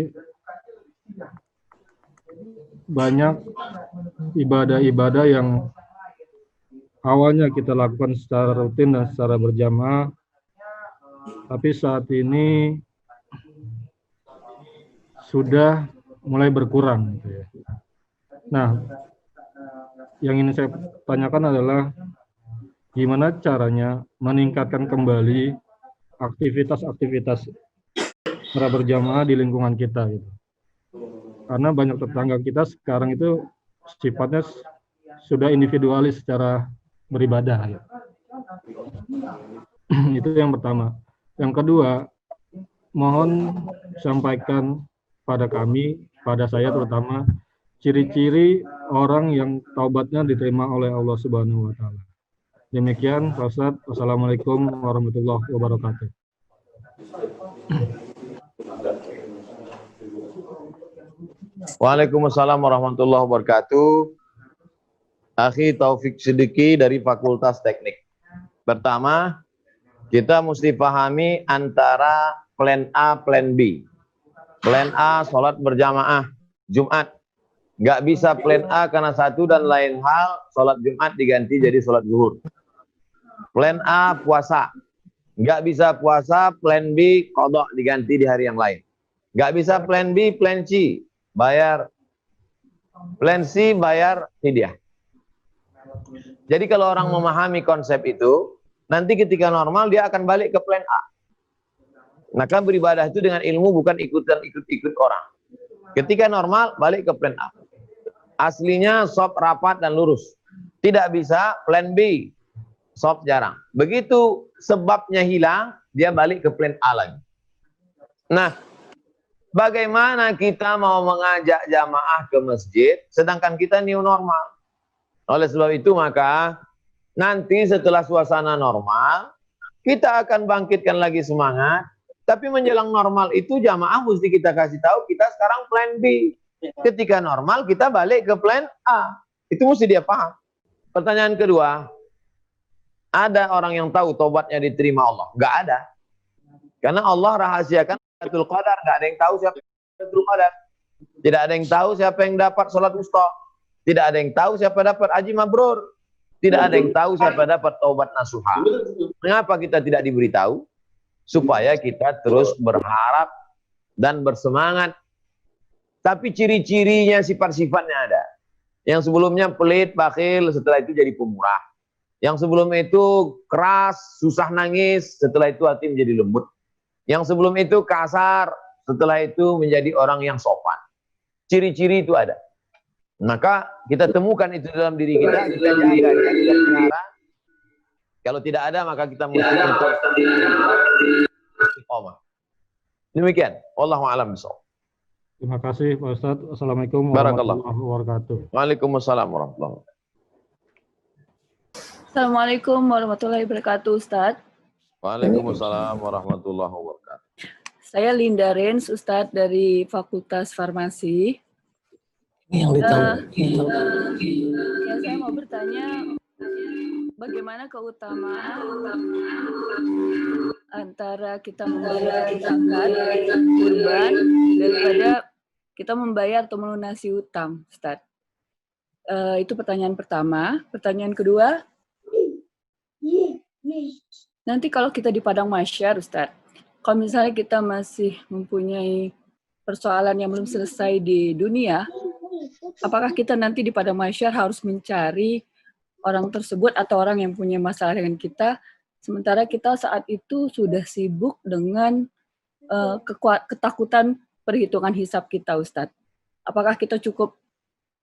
banyak ibadah-ibadah yang awalnya kita lakukan secara rutin dan secara berjamaah, tapi saat ini sudah mulai berkurang gitu ya. Nah, yang ingin saya tanyakan adalah gimana caranya meningkatkan kembali aktivitas-aktivitas secara berjamaah di lingkungan kita gitu. Karena banyak tetangga kita sekarang itu sifatnya sudah individualis secara beribadah gitu. Itu yang pertama. Yang kedua, mohon sampaikan pada kami, pada saya terutama, ciri-ciri orang yang taubatnya diterima oleh Allah Subhanahu wa Ta'ala. Demikian, Pak Ustadz. Wassalamualaikum warahmatullahi wabarakatuh. Waalaikumsalam warahmatullahi wabarakatuh. Akhi Taufik Siddiqi dari Fakultas Teknik. Pertama, kita mesti pahami antara plan A, plan B. Plan A, sholat berjamaah Jumat. Nggak bisa plan A karena satu dan lain hal, sholat Jumat diganti jadi sholat zuhur. Plan A, puasa. Nggak bisa puasa, plan B, qadha diganti di hari yang lain. Nggak bisa plan B, plan C, bayar. Plan C, bayar fidyah. Jadi kalau orang memahami konsep itu, nanti ketika normal dia akan balik ke plan A. Maka beribadah itu dengan ilmu bukan ikut-ikut orang. Ketika normal, balik ke plan A. Aslinya shop rapat dan lurus. Tidak bisa plan B. Shop jarang. Begitu sebabnya hilang, dia balik ke plan A lagi. Nah, bagaimana kita mau mengajak jamaah ke masjid, sedangkan kita new normal? Oleh sebab itu maka, nanti setelah suasana normal, kita akan bangkitkan lagi semangat, tapi menjelang normal itu jamaah mesti kita kasih tahu, kita sekarang plan B. Ketika normal, kita balik ke plan A. Itu mesti dia paham. Pertanyaan kedua, ada orang yang tahu tobatnya diterima Allah? Nggak ada. Karena Allah rahasiakan Lailatul Qadar. Nggak ada yang tahu siapa yang Lailatul Qadar. Tidak ada yang tahu siapa yang dapat sholat wusta. Tidak ada yang tahu siapa dapat haji mabrur. Tidak ada yang tahu siapa dapat taubat nasuha. Mengapa kita tidak diberitahu? Supaya kita terus berharap dan bersemangat. Tapi ciri-cirinya, sifat-sifatnya ada. Yang sebelumnya pelit, bakhil, setelah itu jadi pemurah. Yang sebelum itu keras, susah nangis, setelah itu hati menjadi lembut. Yang sebelum itu kasar, setelah itu menjadi orang yang sopan. Ciri-ciri itu ada. Maka kita temukan itu dalam diri kita jaga, kita pelihara. Kalau tidak ada, maka kita mesti untuk istiqomah. Demikian. Wallahu a'lam bishawab. Terima kasih Pak Ustadz. Assalamualaikum warahmatullahi wabarakatuh. Waalaikumsalam warahmatullahi wabarakatuh. Assalamualaikum warahmatullahi wabarakatuh, Ustadz. Waalaikumsalam warahmatullahi wabarakatuh. Saya Linda Rens, Ustadz dari Fakultas Farmasi. Yang ditanya. Ya, saya mau bertanya, bagaimana keutamaan antara kita membayar zakat, kurban, daripada kita membayar atau melunasi hutang, Ustadz? Itu pertanyaan pertama. Pertanyaan kedua, nanti kalau kita di padang mahsyar, Ustadz, kalau misalnya kita masih mempunyai persoalan yang belum selesai di dunia, apakah kita nanti di padang mahsyar harus mencari orang tersebut atau orang yang punya masalah dengan kita, sementara kita saat itu sudah sibuk dengan ketakutan perhitungan hisab kita, Ustadz. Apakah kita cukup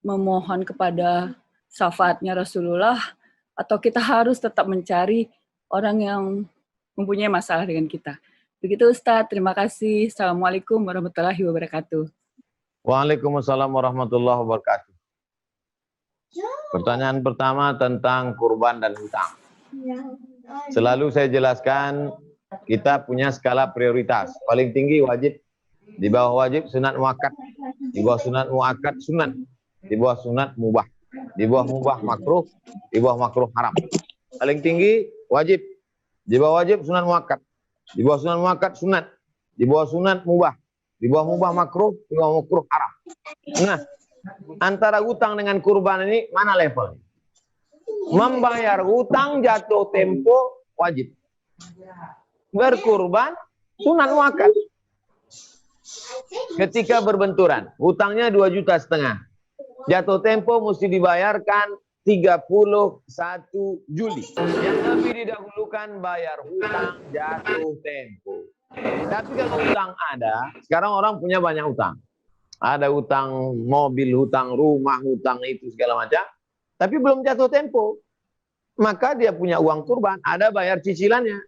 memohon kepada syafaatnya Rasulullah, atau kita harus tetap mencari orang yang mempunyai masalah dengan kita? Begitu Ustadz, terima kasih. Assalamualaikum warahmatullahi wabarakatuh. Waalaikumsalam warahmatullahi wabarakatuh. Pertanyaan pertama tentang kurban dan hutang. Selalu saya jelaskan, kita punya skala prioritas. Paling tinggi wajib, di bawah wajib sunat muakkad, di bawah sunat muakkad sunat, di bawah sunat mubah, di bawah mubah makruh, di bawah makruh haram. Paling tinggi wajib, di bawah wajib sunat muakkad, di bawah sunat muakkad sunat, di bawah sunat mubah, di bawah mubah makruh, di bawah makruh haram. Nah, antara hutang dengan kurban ini mana levelnya? Membayar hutang jatuh tempo wajib. Berkurban sunat muakkad. Ketika berbenturan, hutangnya 2,5 juta. Jatuh tempo mesti dibayarkan 31 Juli. Yang lebih didahulukan bayar hutang jatuh tempo. Tapi kalau hutang ada, sekarang orang punya banyak hutang. Ada hutang mobil, hutang rumah, hutang itu segala macam. Tapi belum jatuh tempo. Maka dia punya uang kurban, ada bayar cicilannya.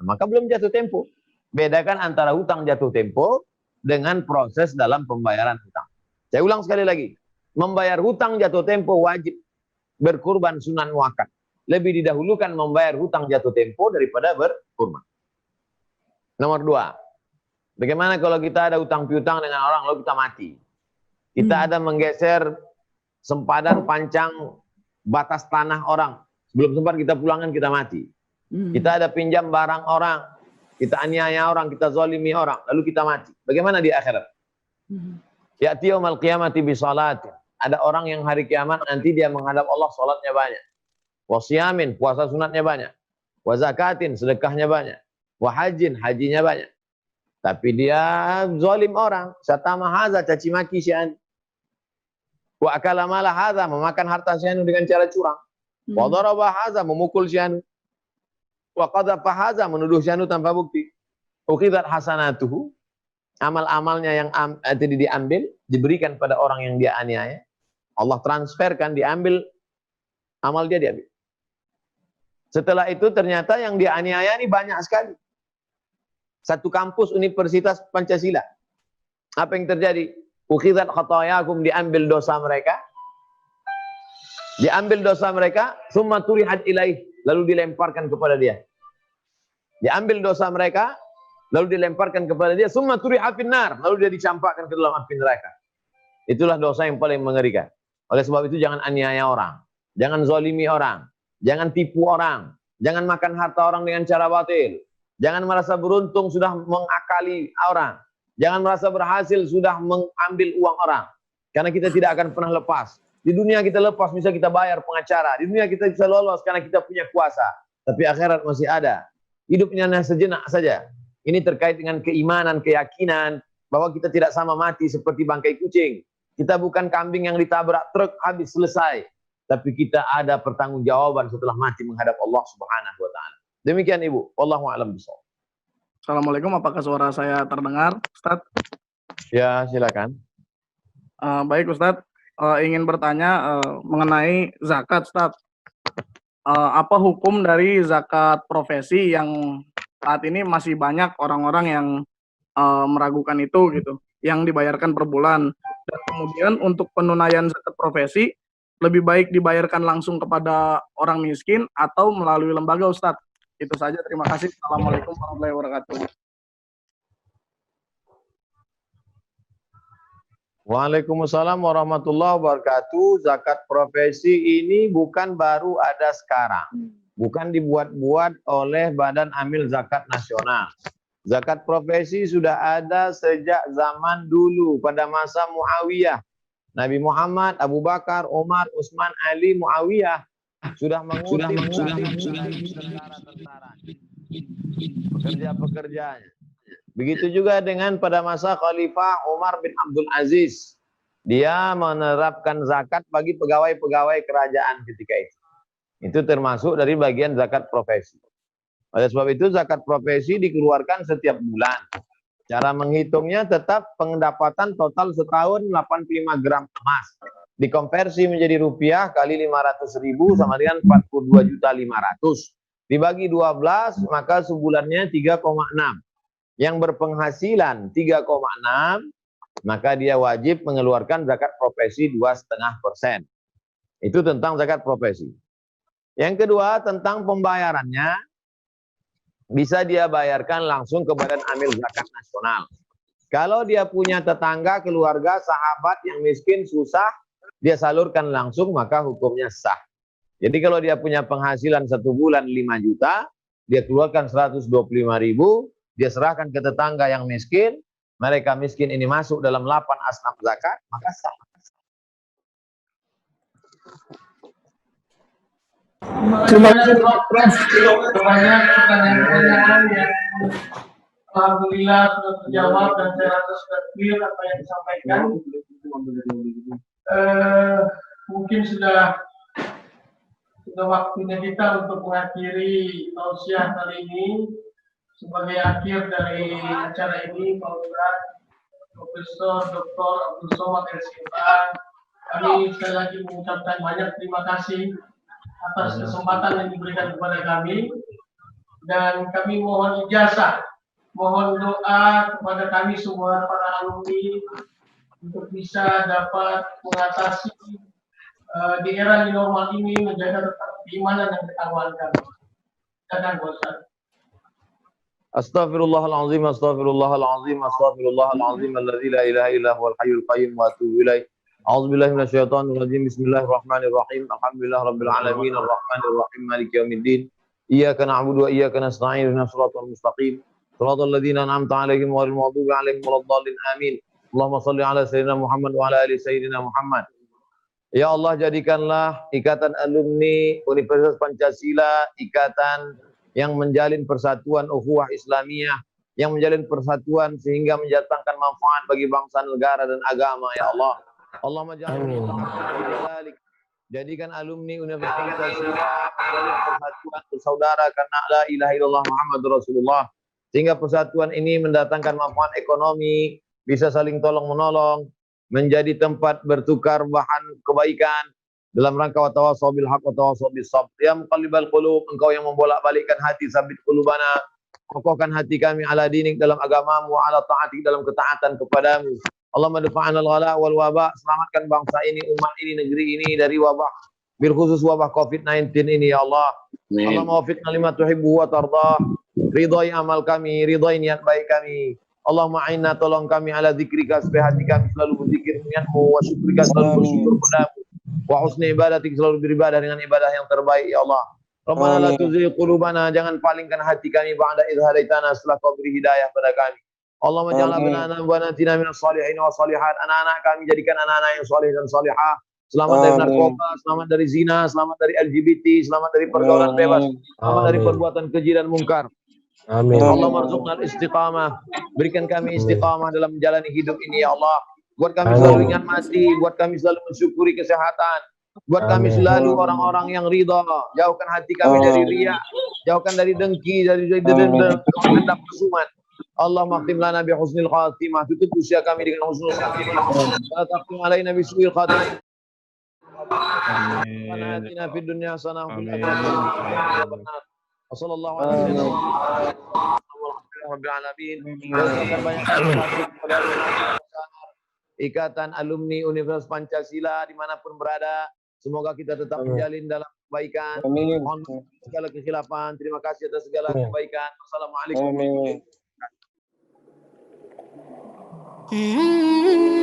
Maka belum jatuh tempo. Bedakan antara hutang jatuh tempo dengan proses dalam pembayaran hutang. Saya ulang sekali lagi. Membayar hutang jatuh tempo wajib. Berkurban sunan muakkad. Lebih didahulukan membayar hutang jatuh tempo daripada berkurban. Nomor 2. Bagaimana kalau kita ada hutang piutang dengan orang lalu kita mati? Kita ada menggeser sempadan pancang batas tanah orang. Sebelum sempat kita pulangkan kita mati. Kita ada pinjam barang orang. Kita aniaya orang, kita zalimi orang. Lalu kita mati. Bagaimana di akhirat? Ya'ti yaumal qiyamati bi salatin. Ada orang yang hari kiamat nanti dia menghadap Allah, salatnya banyak. Wa siyamin, puasa sunatnya banyak. Wa zakatin, sedekahnya banyak. Wa hajin, hajinya banyak. Tapi dia zalim orang. Syatama hadza, caci maki si anu. Wa akala mala hadza, memakan harta si anu dengan cara curang. Wa daraba hadza, memukul si anu. Wa qadhafa hadza, menuduh si anu tanpa bukti. Ukhidat hasanatuhu, amal-amalnya yang tadi diambil, diberikan pada orang yang dia aniaya. Allah transferkan, diambil, amal dia diambil. Setelah itu ternyata yang dia aniaya ini banyak sekali. Satu kampus Universitas Pancasila. Apa yang terjadi? Ukhidat khatayakum, diambil dosa mereka. Diambil dosa mereka, summa turihat ilaih, lalu dilemparkan kepada dia. Diambil dosa mereka, lalu dilemparkan kepada dia, summa turihat finnar, lalu dia dicampakkan ke dalam api neraka. Itulah dosa yang paling mengerikan. Oleh sebab itu jangan aniaya orang, jangan zalimi orang, jangan tipu orang, jangan makan harta orang dengan cara batil. Jangan merasa beruntung sudah mengakali orang. Jangan merasa berhasil sudah mengambil uang orang. Karena kita tidak akan pernah lepas. Di dunia kita lepas, bisa kita bayar pengacara. Di dunia kita bisa lolos karena kita punya kuasa. Tapi akhirat masih ada. Hidupnya hanya sejenak saja. Ini terkait dengan keimanan, keyakinan. Bahwa kita tidak sama mati seperti bangkai kucing. Kita bukan kambing yang ditabrak truk, habis selesai. Tapi kita ada pertanggungjawaban setelah mati menghadap Allah Subhanahu wa Ta'ala. Demikian Ibu, wallahu a'lam bishawab. Assalamualaikum, apakah suara saya terdengar, Ustadz? Ya, silakan. Baik Ustadz, ingin bertanya mengenai zakat, Ustadz. Apa hukum dari zakat profesi yang saat ini masih banyak orang-orang yang meragukan itu gitu, yang dibayarkan per bulan. Dan kemudian untuk penunaian zakat profesi, lebih baik dibayarkan langsung kepada orang miskin atau melalui lembaga, Ustadz? Itu saja, terima kasih. Assalamualaikum warahmatullahi wabarakatuh. Waalaikumsalam warahmatullahi wabarakatuh. Zakat profesi ini bukan baru ada sekarang. Bukan dibuat-buat oleh Badan Amil Zakat Nasional. Zakat profesi sudah ada sejak zaman dulu pada masa Muawiyah. Nabi Muhammad, Abu Bakar, Umar, Utsman, Ali, Muawiyah sudah mengutip tentara-tentara, pekerja-pekerjanya. Begitu juga dengan pada masa Khalifah Umar bin Abdul Aziz. Dia menerapkan zakat bagi pegawai-pegawai kerajaan ketika itu. Itu termasuk dari bagian zakat profesi. Oleh sebab itu zakat profesi dikeluarkan setiap bulan. Cara menghitungnya tetap pendapatan total setahun 85 gram emas. Dikonversi menjadi rupiah kali 500.000 sama dengan 42.500.000. Dibagi 12 maka sebulannya 3,6. Yang berpenghasilan 3,6 maka dia wajib mengeluarkan zakat profesi 2,5%. Itu tentang zakat profesi. Yang kedua tentang pembayarannya, bisa dia bayarkan langsung ke Badan Amil Zakat Nasional. Kalau dia punya tetangga, keluarga, sahabat yang miskin, susah, dia salurkan langsung, maka hukumnya sah. Jadi kalau dia punya penghasilan 1 bulan 5 juta, dia keluarkan 125.000, dia serahkan ke tetangga yang miskin, mereka miskin ini masuk dalam 8 asnaf zakat, maka sah. Terima kasih Prof. Banyak pertanyaan-pertanyaan yang alhamdulillah sudah terjawab dan saya rasa sudah clear apa yang disampaikan. Mungkin sudah waktunya kita untuk mengakhiri tausiah kali ini. Sebagai akhir dari acara ini, Pak Ustaz, Profesor Dr. Abdul Somad LCMA, kami sekali lagi mengucapkan banyak terima kasih atas kesempatan yang diberikan kepada kami, dan kami mohon ijazah, mohon doa kepada kami semua para alumni untuk bisa dapat mengatasi di era new normal ini, menjaga tetap keimanan dan ketakwaan kami. Silakan Pak Ustaz. Astaghfirullahalazim, astaghfirullahalazim, astaghfirullahalazim, alladzi la ilaha illa huwal hayyul qayyum wa atubu ilaih. A'udzubillahi minasyaitonir rajim. Bismillahirrahmanirrahim. Alhamdulillahirabbil alamin, arrahmanir rahim, maliki yaumiddin. Iyyaka na'budu wa iyyaka nasta'in, ihdinas siratal mustaqim. Shiratal ladzina an'amta 'alaihim ghairil maghdubi 'alaihim waladdallin. Amin. Allahumma shalli 'ala sayyidina Muhammad wa 'ala ali sayyidina Muhammad. Ya Allah, jadikanlah ikatan alumni Universitas Pancasila ikatan yang menjalin persatuan ukhuwah Islamiyah, yang menjalin persatuan sehingga mendatangkan manfaat bagi bangsa, negara dan agama, ya Allah. Allahumma ja'alna jadikan alumni Universitas Pancasila menjalin persatuan bersaudara karena la ilaha illallah Muhammadur Rasulullah, sehingga persatuan ini mendatangkan manfaat ekonomi, bisa saling tolong menolong, menjadi tempat bertukar bahan kebaikan dalam rangka wa tawassaw bil haqq wa tawassaw bis sabr. Ya muqallibal qulub, engkau yang membolak-balikkan hati, sabit qulubana, kokohkan hati kami ala dinik dalam agamamu, ala ta'atik dalam ketaatan kepadamu. Allahumma dafa'ana al-ghala wal waba, selamatkan bangsa ini, umat ini, negeri ini dari wabah, bil khusus wabah COVID-19 ini ya Allah. Allahumma wafiqna lima tuhibbu wa tardah, ridhai amal kami, ridhai niat baik kami. Allahumma a'inna, tolong kami ala zikrika, supaya hati kami selalu berzikir denganmu, wa syukrika, selalu bersyukur padamu, wa husni ibadatik, selalu beribadah dengan ibadah yang terbaik ya Allah. Rabbana la tuzigh qulubana, jangan palingkan hati kami ba'da idh hadaitana, setelah kau beri hidayah pada kami. Allahumma ja'al abnana wa banatina minas salihin wa salihat, anak-anak kami jadikan anak-anak yang saleh dan salihah, selamat dari narkoba, selamat dari zina, selamat dari LGBT, selamat dari pergaulan bebas, selamat dari perbuatan keji dan mungkar. Amin. Allah marzuqna istiqamah, berikan kami istiqamah dalam menjalani hidup ini ya Allah. Buat kami selalu ingat mati, buat kami selalu mensyukuri kesehatan, buat kami selalu orang-orang yang ridha. Jauhkan hati kami dari riya, jauhkan dari dengki, dari dendam kesumat. Allah makhtim lana bi husnil khatimah, tutup usia kami dengan husnul khatimah. La taqim alaina bi su'il khatimah. Amin. Atina fid dunya hasanah wa fil akhirati hasanah. Wassallallahu alaihi wasallam. Ikatan alumni Universitas Pancasila dimanapun berada, semoga kita tetap menjalin dalam kebaikan. Mohon segala kekhilafan. Terima kasih atas segala kebaikan. Wassalamualaikum warahmatullahi wabarakatuh.